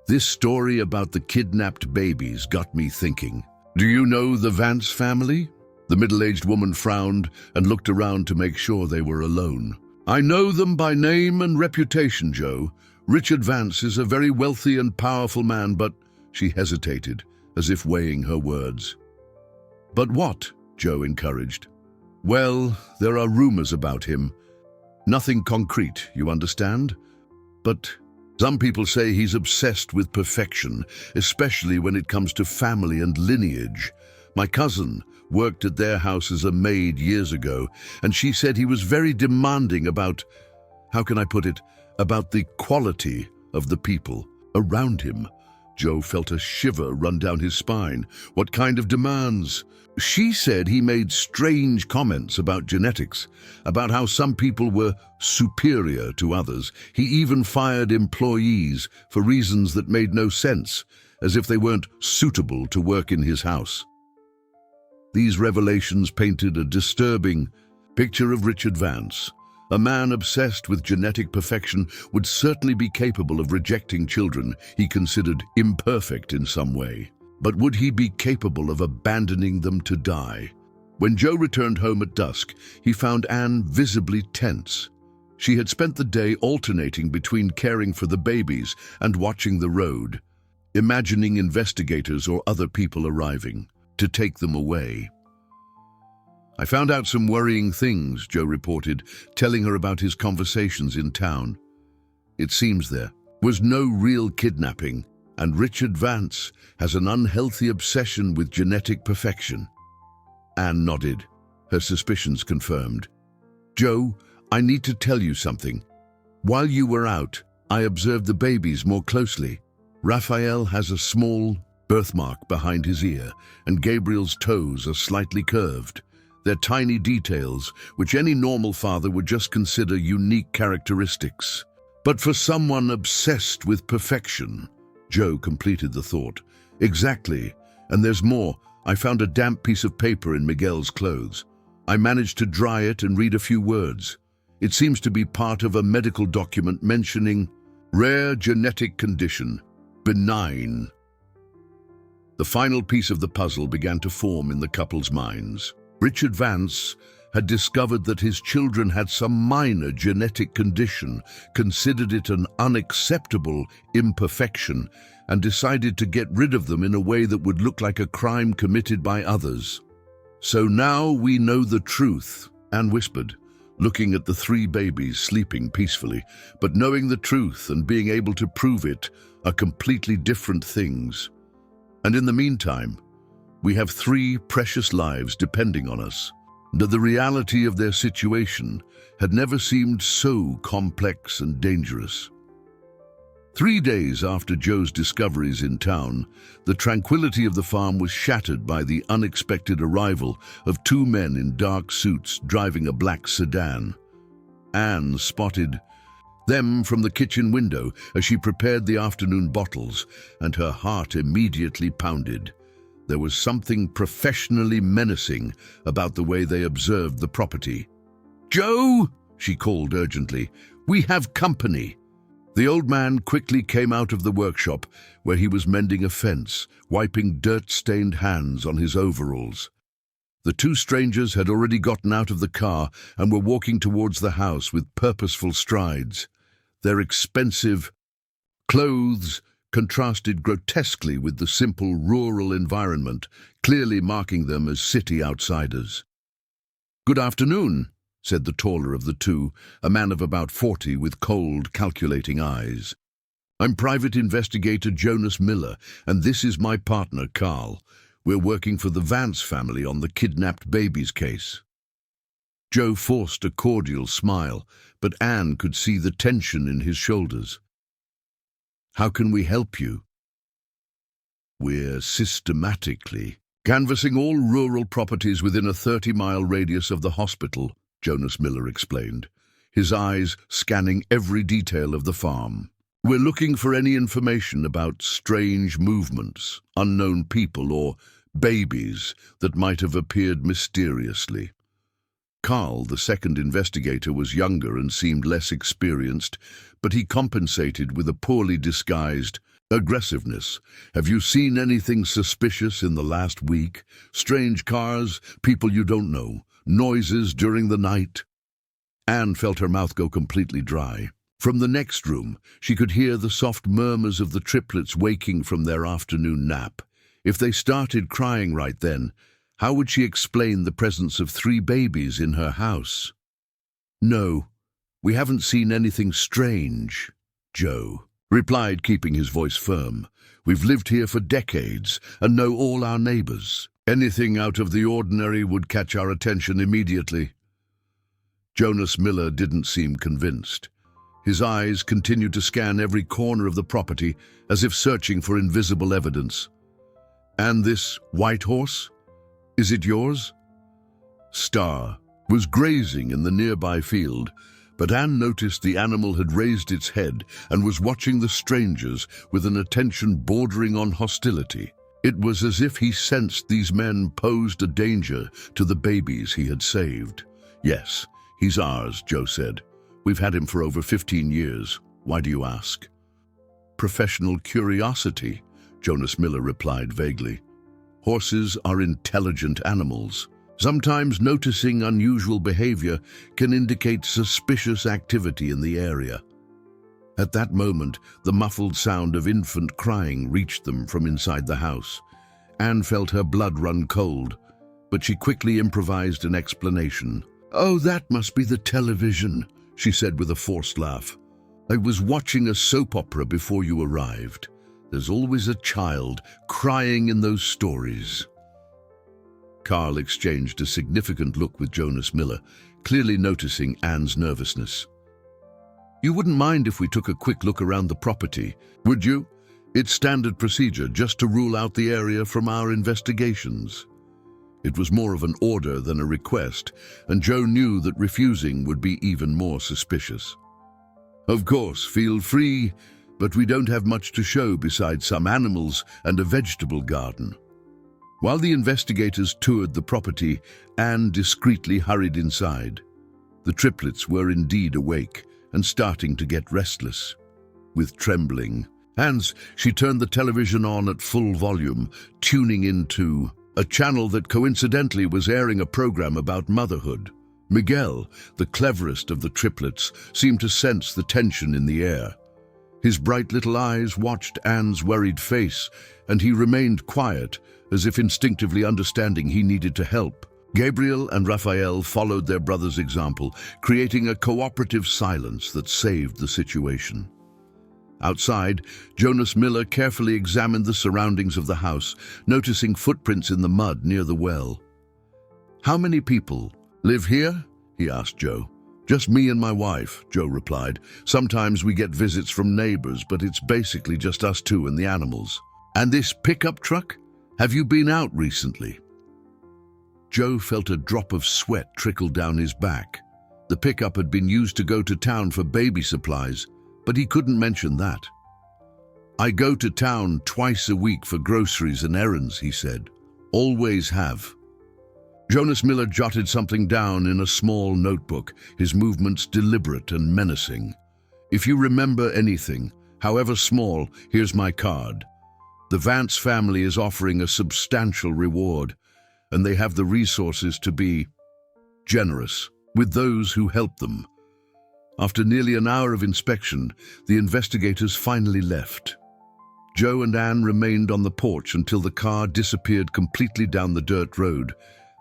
"this story about the kidnapped babies got me thinking. Do you know the Vance family?" The middle-aged woman frowned and looked around to make sure they were alone. "I know them by name and reputation, Joe. Richard Vance is a very wealthy and powerful man, but—" She hesitated, as if weighing her words. "But what?" Joe encouraged. "Well, there are rumors about him. Nothing concrete, you understand? But some people say he's obsessed with perfection, especially when it comes to family and lineage. My cousin worked at their house as a maid years ago, and she said he was very demanding about, how can I put it, about the quality of the people around him. Joe felt a shiver run down his spine. What kind of demands? She said he made strange comments about genetics, about how some people were superior to others. He even fired employees for reasons that made no sense, as if they weren't suitable to work in his house. These revelations painted a disturbing picture of Richard Vance. A man obsessed with genetic perfection would certainly be capable of rejecting children he considered imperfect in some way. But would he be capable of abandoning them to die? When Joe returned home at dusk, he found Anne visibly tense. She had spent the day alternating between caring for the babies and watching the road, imagining investigators or other people arriving to take them away. "I found out some worrying things," Joe reported, telling her about his conversations in town. "It seems there was no real kidnapping, and Richard Vance has an unhealthy obsession with genetic perfection." Anne nodded, her suspicions confirmed. "Joe, I need to tell you something. While you were out, I observed the babies more closely. Raphael has a small birthmark behind his ear, and Gabriel's toes are slightly curved. They're tiny details, which any normal father would just consider unique characteristics. But for someone obsessed with perfection," Joe completed the thought. "Exactly. And there's more. I found a damp piece of paper in Miguel's clothes. I managed to dry it and read a few words. It seems to be part of a medical document mentioning rare genetic condition, benign." The final piece of the puzzle began to form in the couple's minds. Richard Vance had discovered that his children had some minor genetic condition, considered it an unacceptable imperfection, and decided to get rid of them in a way that would look like a crime committed by others. "So now we know the truth," Anne whispered, looking at the 3 babies sleeping peacefully. "But knowing the truth and being able to prove it are completely different things. And in the meantime, we have 3 precious lives depending on us." The reality of their situation had never seemed so complex and dangerous. 3 days after Joe's discoveries in town, the tranquility of the farm was shattered by the unexpected arrival of 2 men in dark suits driving a black sedan. Anne spotted them from the kitchen window as she prepared the afternoon bottles, and her heart immediately pounded. There was something professionally menacing about the way they observed the property. "Joe," she called urgently, "we have company." The old man quickly came out of the workshop where he was mending a fence, wiping dirt-stained hands on his overalls. The 2 strangers had already gotten out of the car and were walking towards the house with purposeful strides. Their expensive clothes contrasted grotesquely with the simple rural environment, clearly marking them as city outsiders. "Good afternoon," said the taller of the 2, a man of about 40 with cold, calculating eyes. "I'm Private Investigator Jonas Miller, and this is my partner, Carl. We're working for the Vance family on the kidnapped babies case." Joe forced a cordial smile, but Anne could see the tension in his shoulders. "How can we help you?" "We're systematically canvassing all rural properties within a 30-mile radius of the hospital," Jonas Miller explained, his eyes scanning every detail of the farm. "We're looking for any information about strange movements, unknown people, or babies that might have appeared mysteriously." Carl, the second investigator, was younger and seemed less experienced, but he compensated with a poorly disguised aggressiveness. "Have you seen anything suspicious in the last week? Strange cars, people you don't know, noises during the night?" Anne felt her mouth go completely dry. From the next room, she could hear the soft murmurs of the triplets waking from their afternoon nap. If they started crying right then, how would she explain the presence of 3 babies in her house? "No, we haven't seen anything strange," Joe replied, keeping his voice firm. "We've lived here for decades and know all our neighbors. Anything out of the ordinary would catch our attention immediately." Jonas Miller didn't seem convinced. His eyes continued to scan every corner of the property as if searching for invisible evidence. "And this white horse? Is it yours?" Star was grazing in the nearby field, but Anne noticed the animal had raised its head and was watching the strangers with an attention bordering on hostility. It was as if he sensed these men posed a danger to the babies he had saved. "Yes, he's ours," Joe said. "We've had him for over 15 years. Why do you ask?" "Professional curiosity," Jonas Miller replied vaguely. "Horses are intelligent animals. Sometimes noticing unusual behavior can indicate suspicious activity in the area." At that moment, the muffled sound of infant crying reached them from inside the house. Anne felt her blood run cold, but she quickly improvised an explanation. "Oh, that must be the television," she said with a forced laugh. "I was watching a soap opera before you arrived. There's always a child crying in those stories." Carl exchanged a significant look with Jonas Miller, clearly noticing Anne's nervousness. "You wouldn't mind if we took a quick look around the property, would you? It's standard procedure just to rule out the area from our investigations." It was more of an order than a request, and Joe knew that refusing would be even more suspicious. "Of course, feel free, but we don't have much to show besides some animals and a vegetable garden." While the investigators toured the property, Anne discreetly hurried inside. The triplets were indeed awake and starting to get restless. With trembling hands, she turned the television on at full volume, tuning into a channel that coincidentally was airing a program about motherhood. Miguel, the cleverest of the triplets, seemed to sense the tension in the air. His bright little eyes watched Anne's worried face, and he remained quiet, as if instinctively understanding he needed to help. Gabriel and Raphael followed their brother's example, creating a cooperative silence that saved the situation. Outside, Jonas Miller carefully examined the surroundings of the house, noticing footprints in the mud near the well. "How many people live here?" he asked Joe. "Just me and my wife," Joe replied. "Sometimes we get visits from neighbors, but it's basically just us two and the animals." "And this pickup truck? Have you been out recently?" Joe felt a drop of sweat trickle down his back. The pickup had been used to go to town for baby supplies, but he couldn't mention that. "I go to town twice a week for groceries and errands," he said. "Always have." Jonas Miller jotted something down in a small notebook, his movements deliberate and menacing. "If you remember anything, however small, here's my card. The Vance family is offering a substantial reward, and they have the resources to be generous with those who help them." After nearly an hour of inspection, the investigators finally left. Joe and Anne remained on the porch until the car disappeared completely down the dirt road,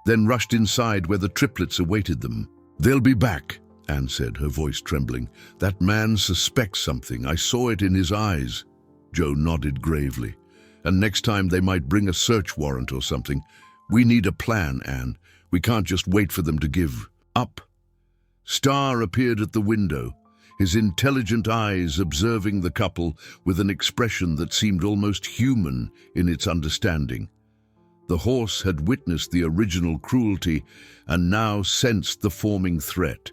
then rushed inside where the triplets awaited them. "They'll be back," Anne said, her voice trembling. "That man suspects something. I saw it in his eyes." Joe nodded gravely. "And next time they might bring a search warrant or something. We need a plan, Anne. We can't just wait for them to give up." Star appeared at the window, his intelligent eyes observing the couple with an expression that seemed almost human in its understanding. The horse had witnessed the original cruelty and now sensed the forming threat.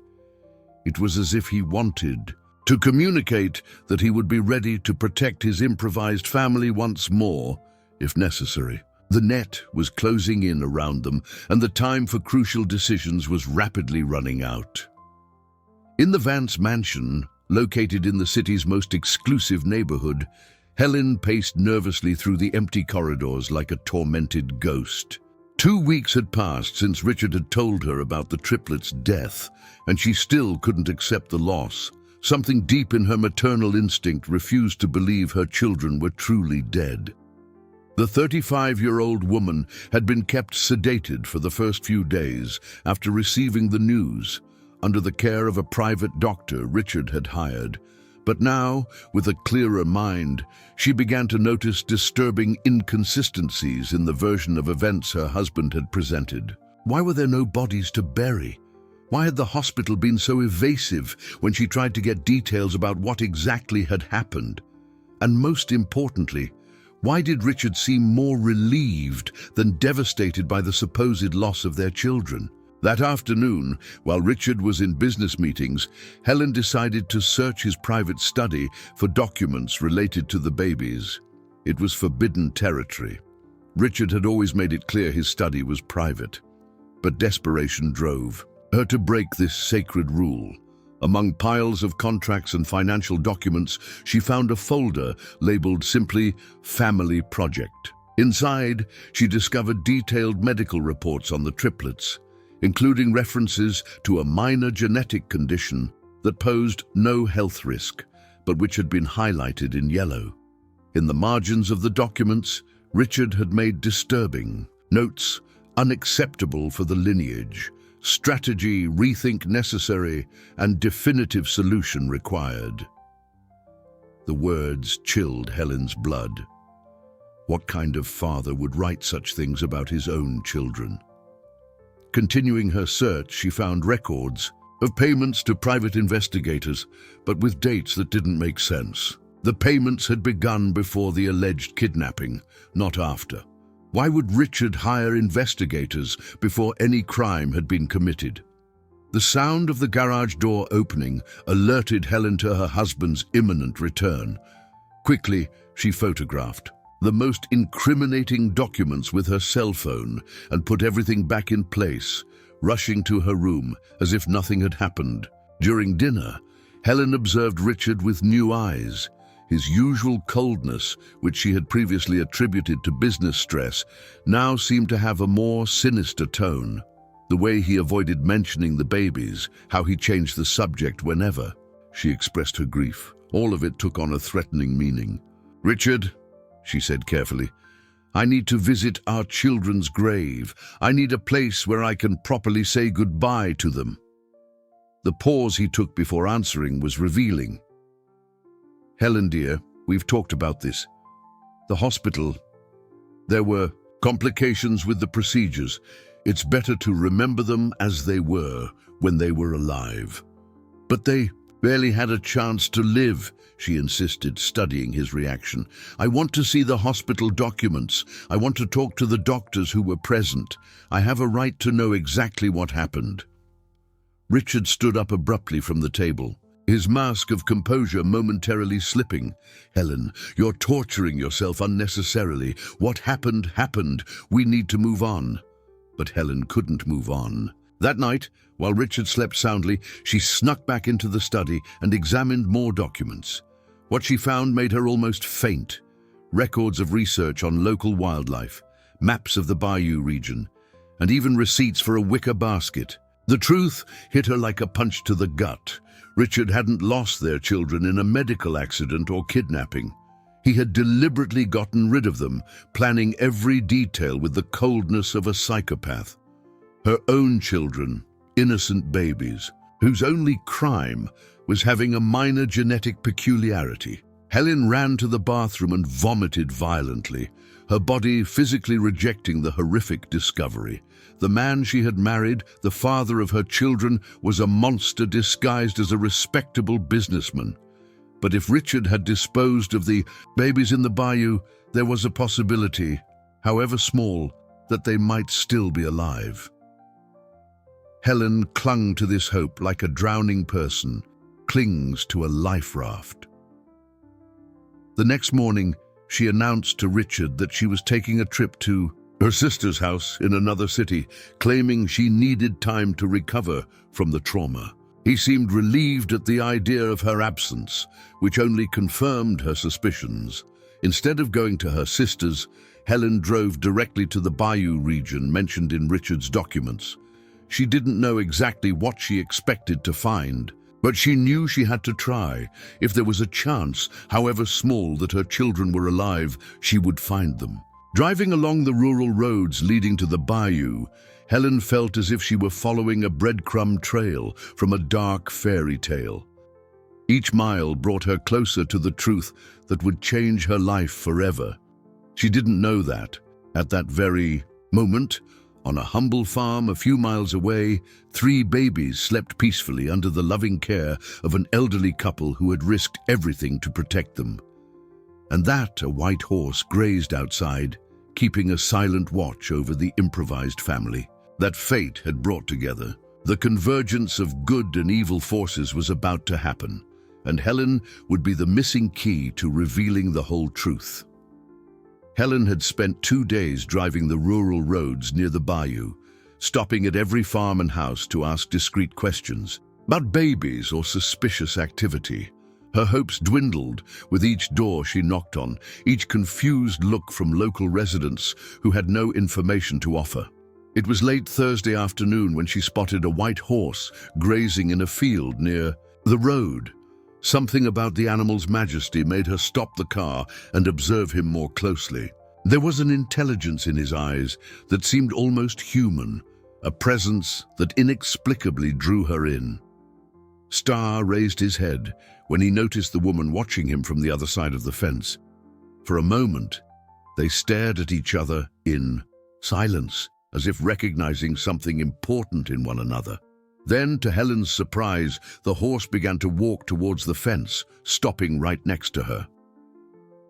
It was as if he wanted to communicate that he would be ready to protect his improvised family once more, if necessary. The net was closing in around them, and the time for crucial decisions was rapidly running out. In the Vance mansion, located in the city's most exclusive neighborhood, Helen paced nervously through the empty corridors like a tormented ghost. 2 weeks had passed since Richard had told her about the triplets' death, and she still couldn't accept the loss. Something deep in her maternal instinct refused to believe her children were truly dead. The 35-year-old woman had been kept sedated for the first few days after receiving the news, under the care of a private doctor Richard had hired. But now, with a clearer mind, she began to notice disturbing inconsistencies in the version of events her husband had presented. Why were there no bodies to bury? Why had the hospital been so evasive when she tried to get details about what exactly had happened? And most importantly, why did Richard seem more relieved than devastated by the supposed loss of their children? That afternoon, while Richard was in business meetings, Helen decided to search his private study for documents related to the babies. It was forbidden territory. Richard had always made it clear his study was private, but desperation drove her to break this sacred rule. Among piles of contracts and financial documents, she found a folder labeled simply Family Project. Inside, she discovered detailed medical reports on the triplets, including references to a minor genetic condition that posed no health risk, but which had been highlighted in yellow. In the margins of the documents, Richard had made disturbing notes: unacceptable for the lineage, strategy rethink necessary, and definitive solution required. The words chilled Helen's blood. What kind of father would write such things about his own children? Continuing her search, she found records of payments to private investigators, but with dates that didn't make sense. The payments had begun before the alleged kidnapping, not after. Why would Richard hire investigators before any crime had been committed? The sound of the garage door opening alerted Helen to her husband's imminent return. Quickly, she photographed the most incriminating documents with her cell phone and put everything back in place, rushing to her room as if nothing had happened. During dinner, Helen observed Richard with new eyes. His usual coldness, which she had previously attributed to business stress, now seemed to have a more sinister tone. The way he avoided mentioning the babies, how he changed the subject whenever she expressed her grief, all of it took on a threatening meaning. "Richard," she said carefully, "I need to visit our children's grave. I need a place where I can properly say goodbye to them." The pause he took before answering was revealing. "Helen, dear, we've talked about this. The hospital, there were complications with the procedures. It's better to remember them as they were when they were alive." "But they barely had a chance to live," she insisted, studying his reaction. "I want to see the hospital documents. I want to talk to the doctors who were present. I have a right to know exactly what happened." Richard stood up abruptly from the table, his mask of composure momentarily slipping. "Helen, you're torturing yourself unnecessarily. What happened, happened. We need to move on." But Helen couldn't move on. That night, while Richard slept soundly, she snuck back into the study and examined more documents. What she found made her almost faint. Records of research on local wildlife, maps of the Bayou region, and even receipts for a wicker basket. The truth hit her like a punch to the gut. Richard hadn't lost their children in a medical accident or kidnapping. He had deliberately gotten rid of them, planning every detail with the coldness of a psychopath. Her own children, innocent babies, whose only crime was having a minor genetic peculiarity. Helen ran to the bathroom and vomited violently, her body physically rejecting the horrific discovery. The man she had married, the father of her children, was a monster disguised as a respectable businessman. But if Richard had disposed of the babies in the bayou, there was a possibility, however small, that they might still be alive. Helen clung to this hope like a drowning person clings to a life raft. The next morning, she announced to Richard that she was taking a trip to her sister's house in another city, claiming she needed time to recover from the trauma. He seemed relieved at the idea of her absence, which only confirmed her suspicions. Instead of going to her sister's, Helen drove directly to the Bayou region mentioned in Richard's documents. She didn't know exactly what she expected to find, but she knew she had to try. If there was a chance, however small, that her children were alive, she would find them. Driving along the rural roads leading to the bayou, Helen felt as if she were following a breadcrumb trail from a dark fairy tale. Each mile brought her closer to the truth that would change her life forever. She didn't know that, at that very moment, On a humble farm a few miles away, 3 babies slept peacefully under the loving care of an elderly couple who had risked everything to protect them. And that a white horse grazed outside, keeping a silent watch over the improvised family that fate had brought together. The convergence of good and evil forces was about to happen, and Helen would be the missing key to revealing the whole truth. Helen had spent 2 days driving the rural roads near the bayou, stopping at every farm and house to ask discreet questions about babies or suspicious activity. Her hopes dwindled with each door she knocked on, each confused look from local residents who had no information to offer. It was late Thursday afternoon when she spotted a white horse grazing in a field near the road. Something about the animal's majesty made her stop the car and observe him more closely. There was an intelligence in his eyes that seemed almost human, a presence that inexplicably drew her in. Star raised his head when he noticed the woman watching him from the other side of the fence. For a moment, they stared at each other in silence, as if recognizing something important in one another. Then, to Helen's surprise, the horse began to walk towards the fence, stopping right next to her.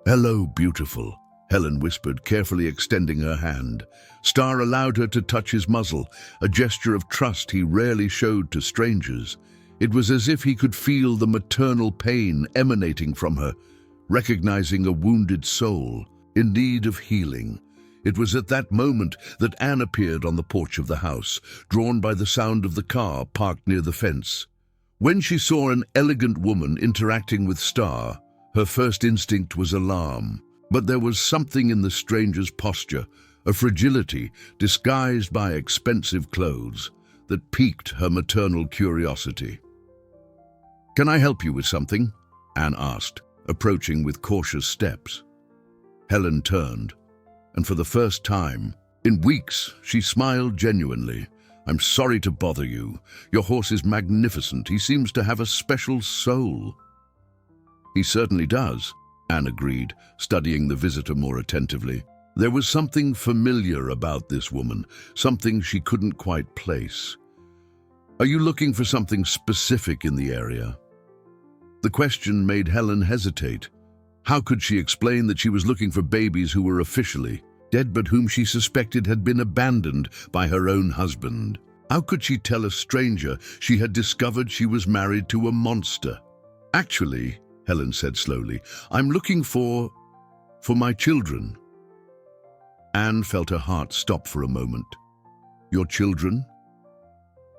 "Hello, beautiful," Helen whispered, carefully extending her hand. Star allowed her to touch his muzzle, a gesture of trust he rarely showed to strangers. It was as if he could feel the maternal pain emanating from her, recognizing a wounded soul in need of healing. It was at that moment that Anne appeared on the porch of the house, drawn by the sound of the car parked near the fence. When she saw an elegant woman interacting with Star, her first instinct was alarm. But there was something in the stranger's posture, a fragility disguised by expensive clothes, that piqued her maternal curiosity. "Can I help you with something?" Anne asked, approaching with cautious steps. Helen turned, and for the first time in weeks, she smiled genuinely. "I'm sorry to bother you. Your horse is magnificent. He seems to have a special soul." "He certainly does," Anne agreed, studying the visitor more attentively. There was something familiar about this woman, something she couldn't quite place. "Are you looking for something specific in the area?" The question made Helen hesitate. How could she explain that she was looking for babies who were officially dead but whom she suspected had been abandoned by her own husband? How could she tell a stranger she had discovered she was married to a monster? "Actually," Helen said slowly, "I'm looking for my children." Anne felt her heart stop for a moment. "Your children?"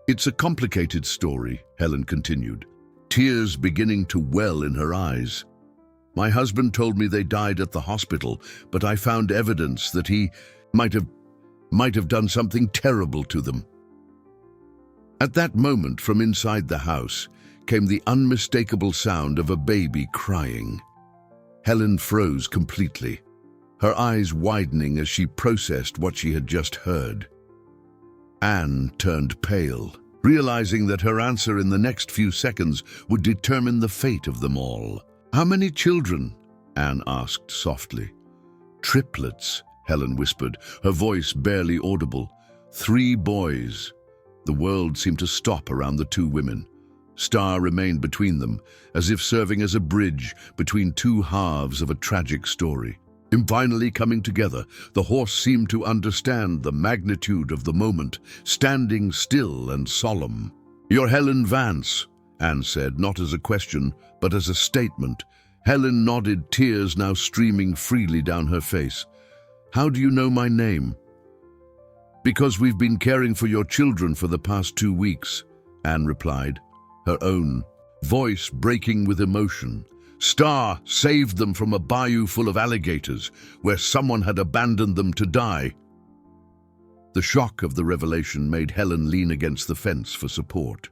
"It's a complicated story," Helen continued, tears beginning to well in her eyes. "My husband told me they died at the hospital, but I found evidence that he might have done something terrible to them." At that moment, from inside the house, came the unmistakable sound of a baby crying. Helen froze completely, her eyes widening as she processed what she had just heard. Anne turned pale, realizing that her answer in the next few seconds would determine the fate of them all. "How many children?" Anne asked softly. "Triplets," Helen whispered, her voice barely audible. "3 boys." The world seemed to stop around the 2 women. Star remained between them, as if serving as a bridge between 2 halves of a tragic story. In finally coming together, the horse seemed to understand the magnitude of the moment, standing still and solemn. "You're Helen Vance," Anne said, not as a question, but as a statement. Helen nodded, tears now streaming freely down her face. "How do you know my name?" "Because we've been caring for your children for the past 2 weeks, Anne replied, her own voice breaking with emotion. "Star saved them from a bayou full of alligators, where someone had abandoned them to die." The shock of the revelation made Helen lean against the fence for support.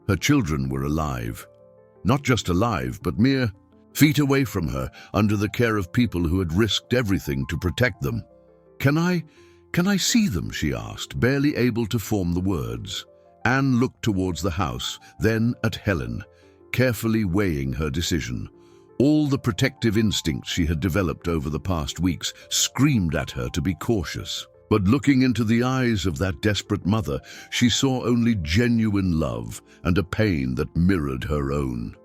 Her children were alive. Not just alive, but mere feet away from her, under the care of people who had risked everything to protect them. Can I see them?" she asked, barely able to form the words. Anne looked towards the house, then at Helen, carefully weighing her decision. All the protective instincts she had developed over the past weeks screamed at her to be cautious. But looking into the eyes of that desperate mother, she saw only genuine love and a pain that mirrored her own.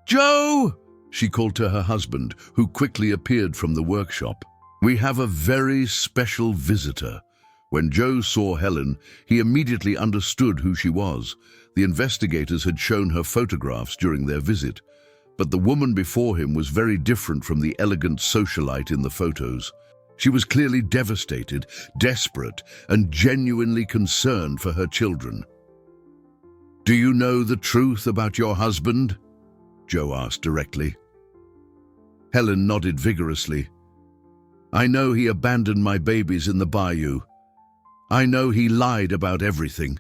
"Joe!" she called to her husband, who quickly appeared from the workshop. "We have a very special visitor." When Joe saw Helen, he immediately understood who she was. The investigators had shown her photographs during their visit, but the woman before him was very different from the elegant socialite in the photos. She was clearly devastated, desperate, and genuinely concerned for her children. "Do you know the truth about your husband?" Joe asked directly. Helen nodded vigorously. "I know he abandoned my babies in the bayou. I know he lied about everything.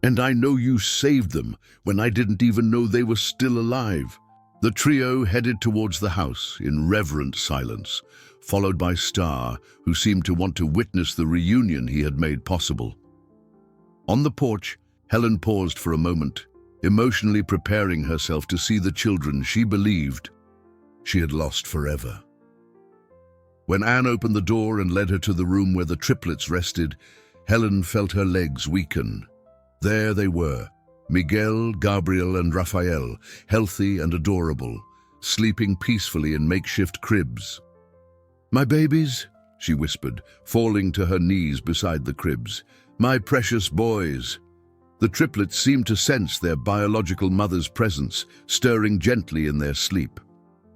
And I know you saved them when I didn't even know they were still alive." The trio headed towards the house in reverent silence, followed by Star, who seemed to want to witness the reunion he had made possible. On the porch, Helen paused for a moment, emotionally preparing herself to see the children she believed she had lost forever. When Anne opened the door and led her to the room where the triplets rested, Helen felt her legs weaken. There they were, Miguel, Gabriel, and Raphael, healthy and adorable, sleeping peacefully in makeshift cribs. "My babies," she whispered, falling to her knees beside the cribs. "My precious boys." The triplets seemed to sense their biological mother's presence, stirring gently in their sleep.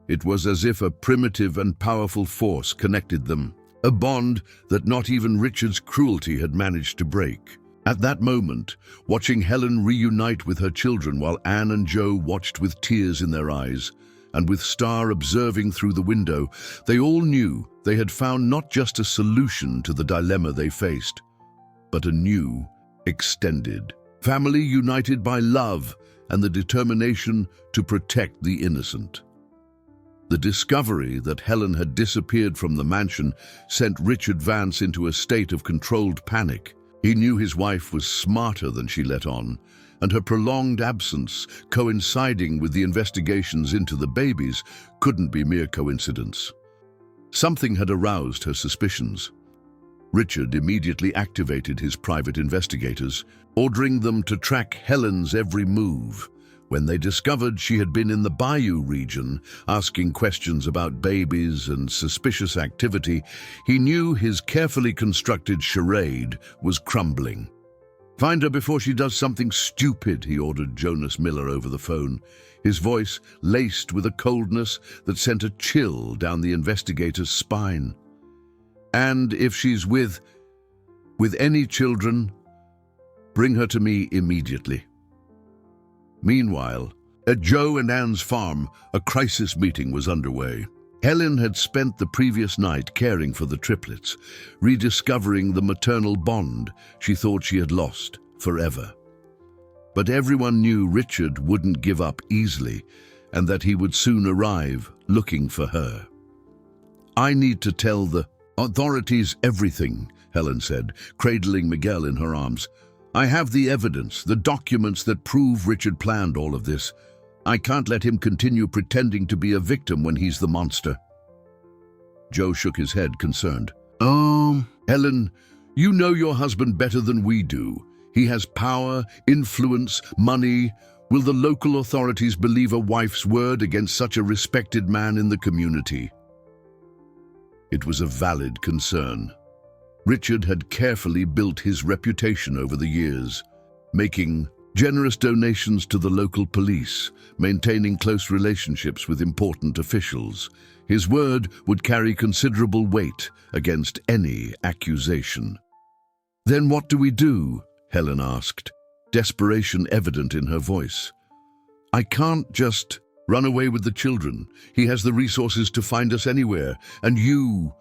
It was as if a primitive and powerful force connected them, a bond that not even Richard's cruelty had managed to break. At that moment, watching Helen reunite with her children while Anne and Joe watched with tears in their eyes, and with Star observing through the window, they all knew they had found not just a solution to the dilemma they faced, but a new, extended family united by love and the determination to protect the innocent. The discovery that Helen had disappeared from the mansion sent Richard Vance into a state of controlled panic. He knew his wife was smarter than she let on, and her prolonged absence, coinciding with the investigations into the babies, couldn't be mere coincidence. Something had aroused her suspicions. Richard immediately activated his private investigators, ordering them to track Helen's every move. When they discovered she had been in the bayou region, asking questions about babies and suspicious activity, he knew his carefully constructed charade was crumbling. "Find her before she does something stupid," he ordered Jonas Miller over the phone, his voice laced with a coldness that sent a chill down the investigator's spine. "And if she's with any children, bring her to me immediately." Meanwhile, at Joe and Anne's farm, a crisis meeting was underway. Helen had spent the previous night caring for the triplets, rediscovering the maternal bond she thought she had lost forever. But everyone knew Richard wouldn't give up easily, and that he would soon arrive looking for her. "I need to tell the authorities everything," Helen said, cradling Miguel in her arms. "I have the evidence, the documents that prove Richard planned all of this. I can't let him continue pretending to be a victim when he's the monster." Joe shook his head, concerned. Helen, you know your husband better than we do. He has power, influence, money. Will the local authorities believe a wife's word against such a respected man in the community?" It was a valid concern. Richard had carefully built his reputation over the years, making generous donations to the local police, maintaining close relationships with important officials. His word would carry considerable weight against any accusation. "Then what do we do?" Helen asked, desperation evident in her voice. "I can't just run away with the children. He has the resources to find us anywhere, and you..."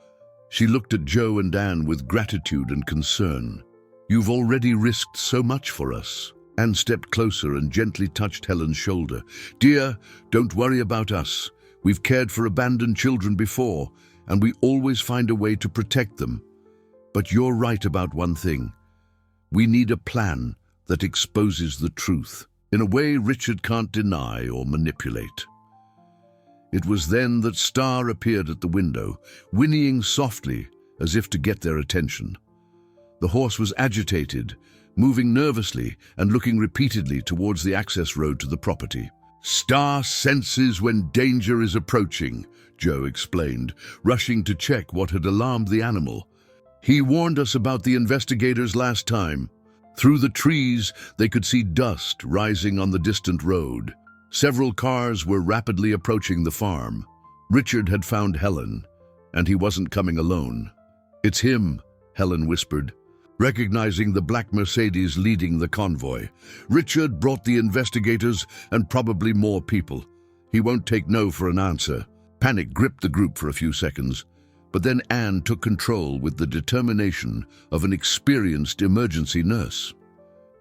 She looked at Joe and Anne with gratitude and concern. "You've already risked so much for us." Anne stepped closer and gently touched Helen's shoulder. "Dear, don't worry about us. We've cared for abandoned children before, and we always find a way to protect them. But you're right about one thing. We need a plan that exposes the truth, in a way Richard can't deny or manipulate." It was then that Star appeared at the window, whinnying softly as if to get their attention. The horse was agitated, moving nervously and looking repeatedly towards the access road to the property. "Star senses when danger is approaching," Joe explained, rushing to check what had alarmed the animal. "He warned us about the investigators last time." Through the trees, they could see dust rising on the distant road. Several cars were rapidly approaching the farm. Richard had found Helen, and he wasn't coming alone. "It's him," Helen whispered, recognizing the black Mercedes leading the convoy. "Richard brought the investigators and probably more people. He won't take no for an answer." Panic gripped the group for a few seconds, but then Anne took control with the determination of an experienced emergency nurse.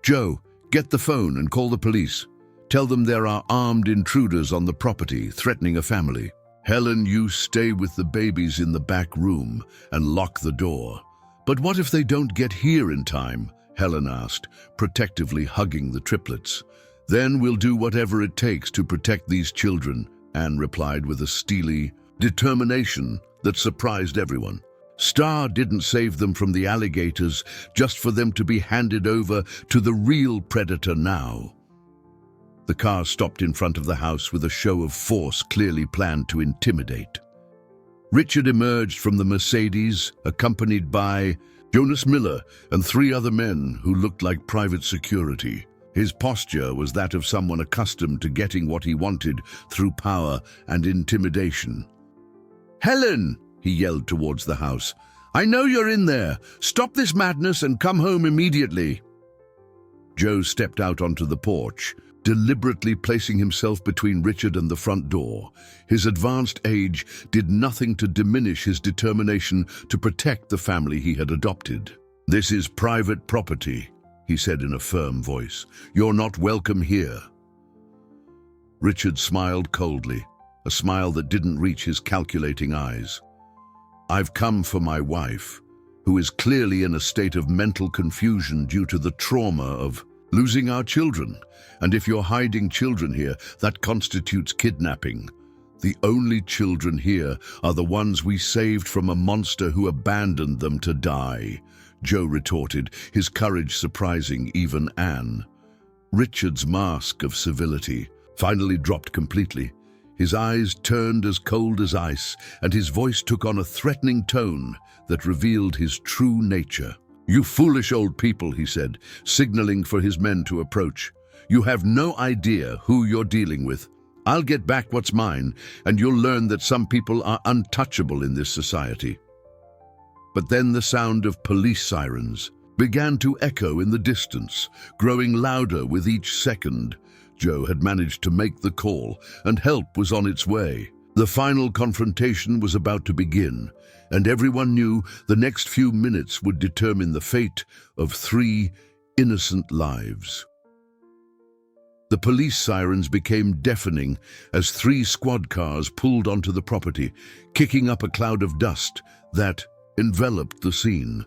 "Joe, get the phone and call the police. Tell them there are armed intruders on the property threatening a family. Helen, you stay with the babies in the back room and lock the door." "But what if they don't get here in time?" Helen asked, protectively hugging the triplets. "Then we'll do whatever it takes to protect these children," Anne replied with a steely determination that surprised everyone. Star didn't save them from the alligators just for them to be handed over to the real predator now. The car stopped in front of the house with a show of force clearly planned to intimidate. Richard emerged from the Mercedes, accompanied by Jonas Miller and 3 other men who looked like private security. His posture was that of someone accustomed to getting what he wanted through power and intimidation. "Helen!" he yelled towards the house. "I know you're in there. Stop this madness and come home immediately." Joe stepped out onto the porch, deliberately placing himself between Richard and the front door. His advanced age did nothing to diminish his determination to protect the family he had adopted. "This is private property," he said in a firm voice. "You're not welcome here." Richard smiled coldly, a smile that didn't reach his calculating eyes. "I've come for my wife, who is clearly in a state of mental confusion due to the trauma of losing our children. And if you're hiding children here, that constitutes kidnapping. The only children here are the ones we saved from a monster who abandoned them to die," Joe retorted, his courage surprising even Anne. Richard's mask of civility finally dropped completely. His eyes turned as cold as ice, and his voice took on a threatening tone that revealed his true nature. "You foolish old people," he said, signaling for his men to approach. "You have no idea who you're dealing with. I'll get back what's mine, and you'll learn that some people are untouchable in this society." But then the sound of police sirens began to echo in the distance, growing louder with each second. Joe had managed to make the call, and help was on its way. The final confrontation was about to begin, and everyone knew the next few minutes would determine the fate of 3 innocent lives. The police sirens became deafening as 3 squad cars pulled onto the property, kicking up a cloud of dust that enveloped the scene.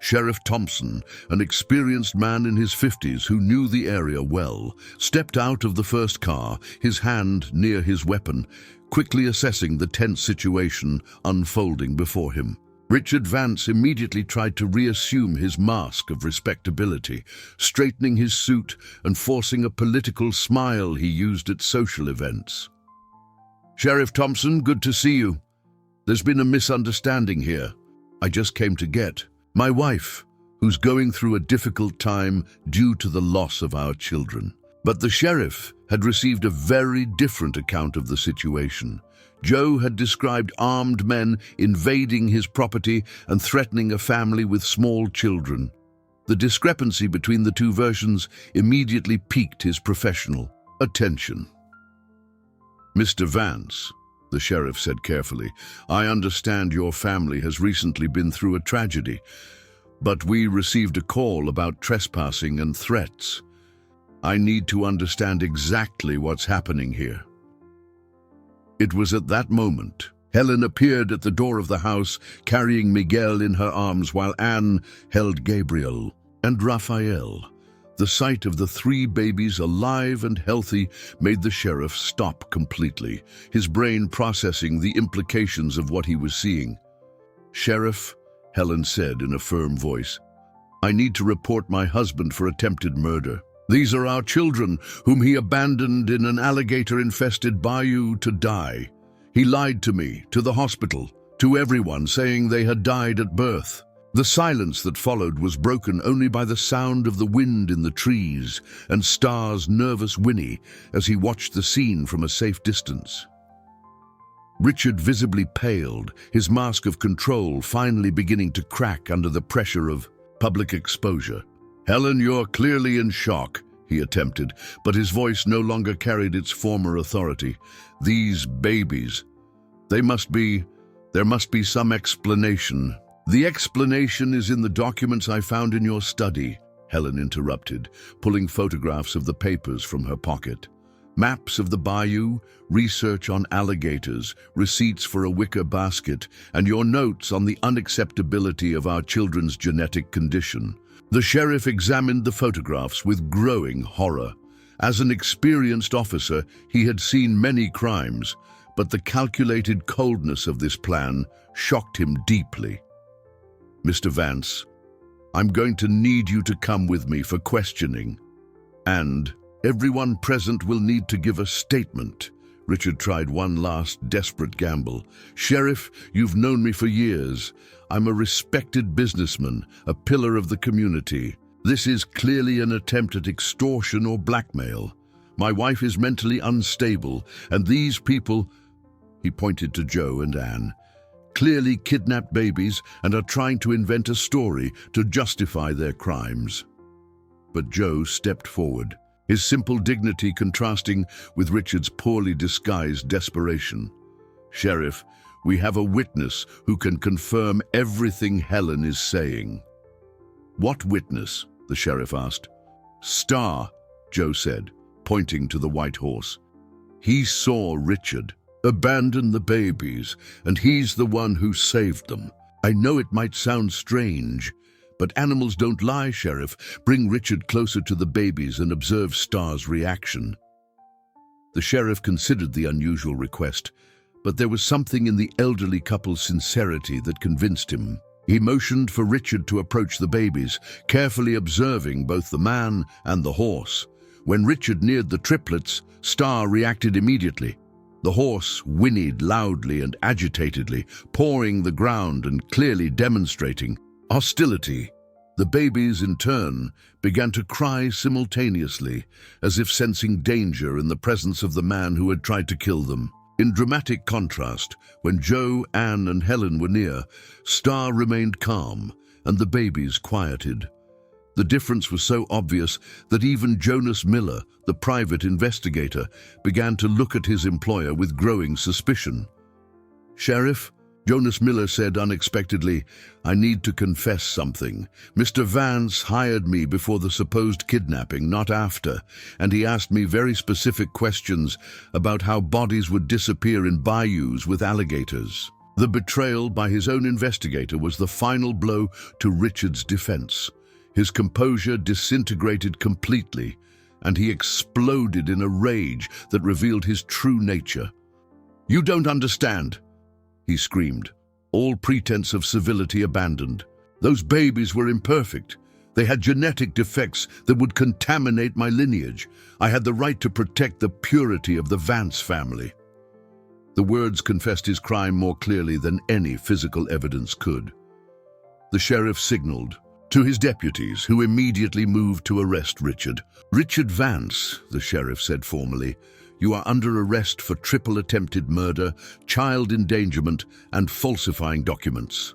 Sheriff Thompson, an experienced man in his 50s who knew the area well, stepped out of the first car, his hand near his weapon, quickly assessing the tense situation unfolding before him. Richard Vance immediately tried to reassume his mask of respectability, straightening his suit and forcing a political smile he used at social events. "Sheriff Thompson, good to see you. There's been a misunderstanding here. I just came to get my wife, who's going through a difficult time due to the loss of our children." But the sheriff had received a very different account of the situation. Joe had described armed men invading his property and threatening a family with small children. The discrepancy between the 2 versions immediately piqued his professional attention. "Mr. Vance," the sheriff said carefully, "I understand your family has recently been through a tragedy, but we received a call about trespassing and threats. I need to understand exactly what's happening here." It was at that moment Helen appeared at the door of the house, carrying Miguel in her arms while Anne held Gabriel and Raphael. The sight of the 3 babies alive and healthy made the sheriff stop completely, his brain processing the implications of what he was seeing. "Sheriff," Helen said in a firm voice. "I need to report my husband for attempted murder. These are our children, whom he abandoned in an alligator-infested bayou to die. He lied to me, to the hospital, to everyone, saying they had died at birth." The silence that followed was broken only by the sound of the wind in the trees and Star's nervous whinny as he watched the scene from a safe distance. Richard visibly paled, his mask of control finally beginning to crack under the pressure of public exposure. "Helen, you're clearly in shock," he attempted, but his voice no longer carried its former authority. "These babies, there must be some explanation." "The explanation is in the documents I found in your study," Helen interrupted, pulling photographs of the papers from her pocket. Maps of the bayou, research on alligators, receipts for a wicker basket, and your notes on the unacceptability of our children's genetic condition. The sheriff examined the photographs with growing horror. As an experienced officer, he had seen many crimes, but the calculated coldness of this plan shocked him deeply. "Mr. Vance, I'm going to need you to come with me for questioning. And everyone present will need to give a statement." Richard tried one last desperate gamble. "Sheriff, you've known me for years. I'm a respected businessman, a pillar of the community. This is clearly an attempt at extortion or blackmail. My wife is mentally unstable, and these people," he pointed to Joe and Anne, "clearly kidnapped babies and are trying to invent a story to justify their crimes." But Joe stepped forward, his simple dignity contrasting with Richard's poorly disguised desperation. "Sheriff, we have a witness who can confirm everything Helen is saying." "What witness?" the sheriff asked. "Star," Joe said, pointing to the white horse. "He saw Richard abandon the babies, and he's the one who saved them. I know it might sound strange, but animals don't lie, Sheriff. Bring Richard closer to the babies and observe Star's reaction." The sheriff considered the unusual request, but there was something in the elderly couple's sincerity that convinced him. He motioned for Richard to approach the babies, carefully observing both the man and the horse. When Richard neared the triplets, Star reacted immediately. The horse whinnied loudly and agitatedly, pawing the ground and clearly demonstrating hostility. The babies, in turn, began to cry simultaneously, as if sensing danger in the presence of the man who had tried to kill them. In dramatic contrast, when Joe, Anne, and Helen were near, Star remained calm, and the babies quieted. The difference was so obvious that even Jonas Miller, the private investigator, began to look at his employer with growing suspicion. "Sheriff," Jonas Miller said unexpectedly, "I need to confess something. Mr. Vance hired me before the supposed kidnapping, not after, and he asked me very specific questions about how bodies would disappear in bayous with alligators." The betrayal by his own investigator was the final blow to Richard's defense. His composure disintegrated completely, and he exploded in a rage that revealed his true nature. "You don't understand," he screamed, all pretense of civility abandoned. "Those babies were imperfect. They had genetic defects that would contaminate my lineage. I had the right to protect the purity of the Vance family." The words confessed his crime more clearly than any physical evidence could. The sheriff signaled to his deputies, who immediately moved to arrest Richard. "Richard Vance," the sheriff said formally, "you are under arrest for triple attempted murder, child endangerment, and falsifying documents."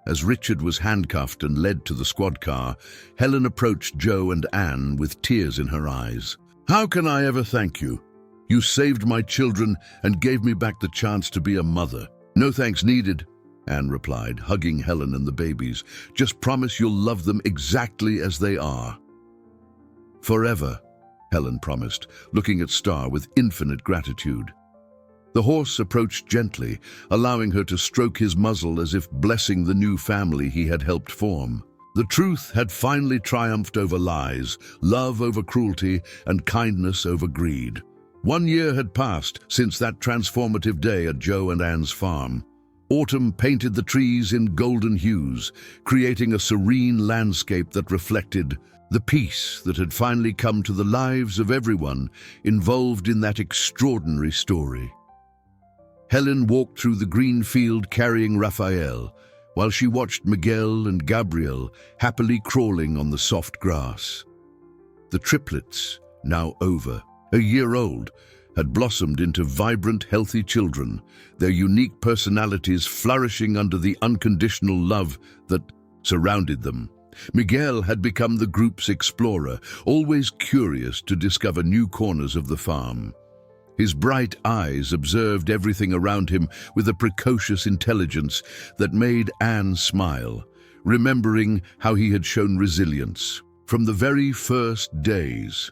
As Richard was handcuffed and led to the squad car, Helen approached Joe and Anne with tears in her eyes. "How can I ever thank you? You saved my children and gave me back the chance to be a mother." "No thanks needed," Anne replied, hugging Helen and the babies. "Just promise you'll love them exactly as they are." "Forever," Helen promised, looking at Star with infinite gratitude. The horse approached gently, allowing her to stroke his muzzle as if blessing the new family he had helped form. The truth had finally triumphed over lies, love over cruelty, and kindness over greed. 1 year had passed since that transformative day at Joe and Anne's farm. Autumn painted the trees in golden hues, creating a serene landscape that reflected the peace that had finally come to the lives of everyone involved in that extraordinary story. Helen walked through the green field carrying Raphael, while she watched Miguel and Gabriel happily crawling on the soft grass. The triplets, now over a year old, had blossomed into vibrant, healthy children, their unique personalities flourishing under the unconditional love that surrounded them. Miguel had become the group's explorer, always curious to discover new corners of the farm. His bright eyes observed everything around him with a precocious intelligence that made Anne smile, remembering how he had shown resilience. From the very first days,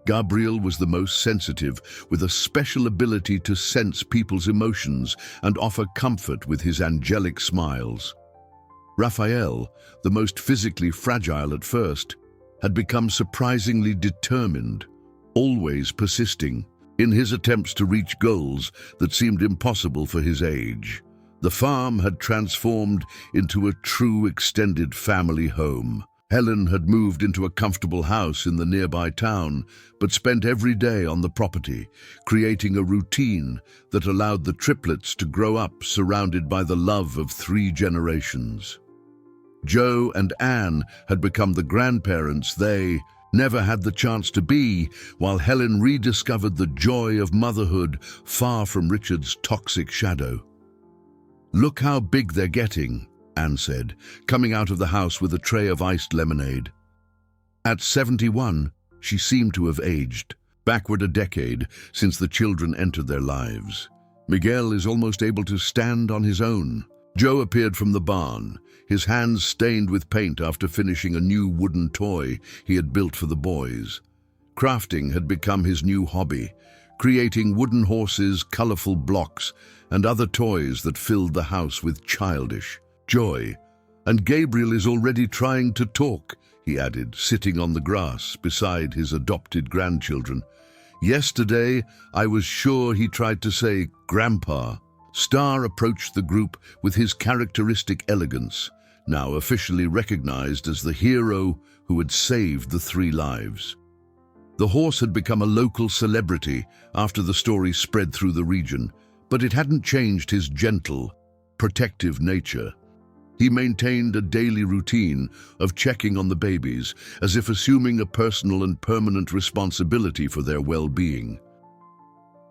Gabriel was the most sensitive, with a special ability to sense people's emotions and offer comfort with his angelic smiles. Raphael, the most physically fragile at first, had become surprisingly determined, always persisting in his attempts to reach goals that seemed impossible for his age. The farm had transformed into a true extended family home. Helen had moved into a comfortable house in the nearby town, but spent every day on the property, creating a routine that allowed the triplets to grow up surrounded by the love of 3 generations. Joe and Anne had become the grandparents they never had the chance to be, while Helen rediscovered the joy of motherhood far from Richard's toxic shadow. "Look how big they're getting," Anne said, coming out of the house with a tray of iced lemonade. At 71, she seemed to have aged, backward a decade since the children entered their lives. Miguel is almost able to stand on his own. Joe appeared from the barn, his hands stained with paint after finishing a new wooden toy he had built for the boys. Crafting had become his new hobby, creating wooden horses, colorful blocks, and other toys that filled the house with childish joy. "And Gabriel is already trying to talk," he added, sitting on the grass beside his adopted grandchildren. "Yesterday, I was sure he tried to say, 'Grandpa.'" Star approached the group with his characteristic elegance, now officially recognized as the hero who had saved the 3 lives. The horse had become a local celebrity after the story spread through the region, but it hadn't changed his gentle, protective nature. He maintained a daily routine of checking on the babies, as if assuming a personal and permanent responsibility for their well-being.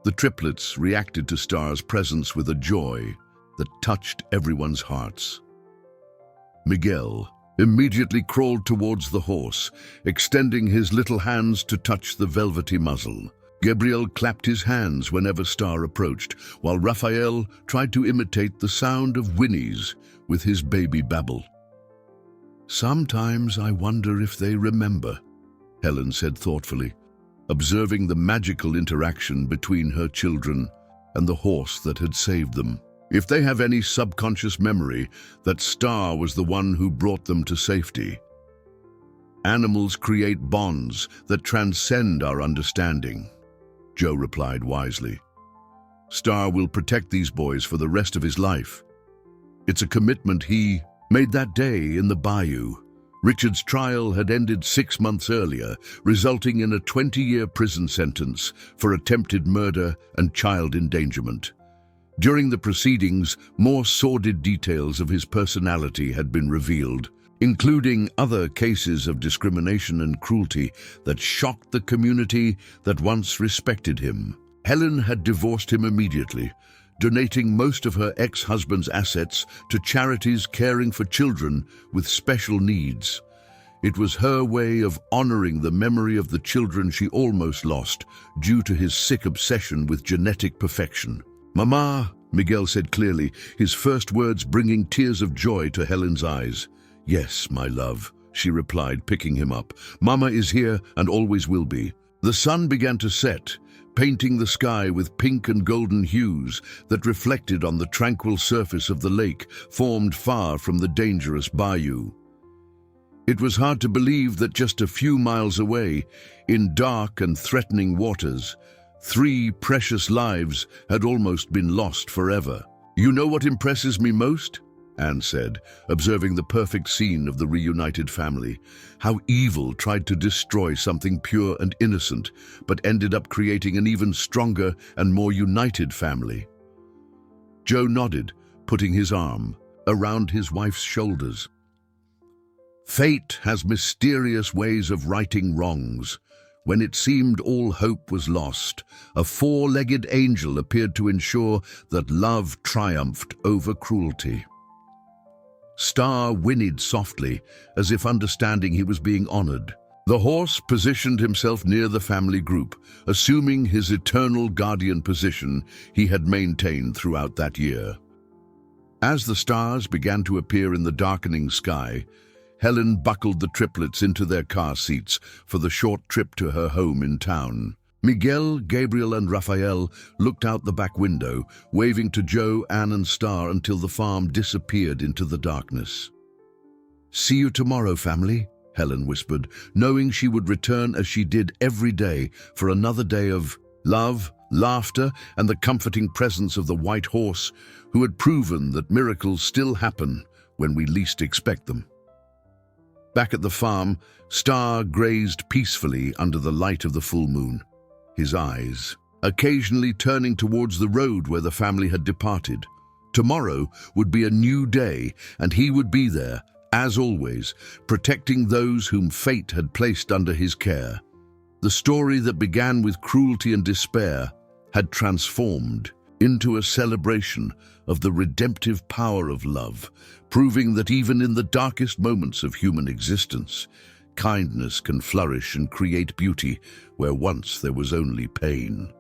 The triplets reacted to Star's presence with a joy that touched everyone's hearts. Miguel immediately crawled towards the horse, extending his little hands to touch the velvety muzzle. Gabriel clapped his hands whenever Star approached, while Raphael tried to imitate the sound of whinnies with his baby babble. "Sometimes I wonder if they remember," Helen said thoughtfully, observing the magical interaction between her children and the horse that had saved them. "If they have any subconscious memory that Star was the one who brought them to safety." "Animals create bonds that transcend our understanding," Joe replied wisely. "Star will protect these boys for the rest of his life. It's a commitment he made that day in the bayou." Richard's trial had ended 6 months earlier, resulting in a 20-year prison sentence for attempted murder and child endangerment. During the proceedings, more sordid details of his personality had been revealed, including other cases of discrimination and cruelty that shocked the community that once respected him. Helen had divorced him immediately, donating most of her ex-husband's assets to charities caring for children with special needs. It was her way of honoring the memory of the children she almost lost due to his sick obsession with genetic perfection. "Mama," Miguel said clearly, his first words bringing tears of joy to Helen's eyes. "Yes, my love," she replied, picking him up. "Mama is here and always will be." The sun began to set, painting the sky with pink and golden hues that reflected on the tranquil surface of the lake formed far from the dangerous bayou. It was hard to believe that just a few miles away, in dark and threatening waters, 3 precious lives had almost been lost forever. "You know what impresses me most?" Anne said, observing the perfect scene of the reunited family. How evil tried to destroy something pure and innocent, but ended up creating an even stronger and more united family. Joe nodded, putting his arm around his wife's shoulders. Fate has mysterious ways of righting wrongs. When it seemed all hope was lost, a four-legged angel appeared to ensure that love triumphed over cruelty. Star whinnied softly, as if understanding he was being honored. The horse positioned himself near the family group, assuming his eternal guardian position he had maintained throughout that year. As the stars began to appear in the darkening sky, Helen buckled the triplets into their car seats for the short trip to her home in town. Miguel, Gabriel, and Raphael looked out the back window, waving to Joe, Anne, and Star until the farm disappeared into the darkness. "See you tomorrow, family," Helen whispered, knowing she would return as she did every day for another day of love, laughter, and the comforting presence of the white horse, who had proven that miracles still happen when we least expect them. Back at the farm, Star grazed peacefully under the light of the full moon, his eyes occasionally turning towards the road where the family had departed. Tomorrow would be a new day, and he would be there, as always, protecting those whom fate had placed under his care. The story that began with cruelty and despair had transformed into a celebration of the redemptive power of love, proving that even in the darkest moments of human existence, kindness can flourish and create beauty where once there was only pain.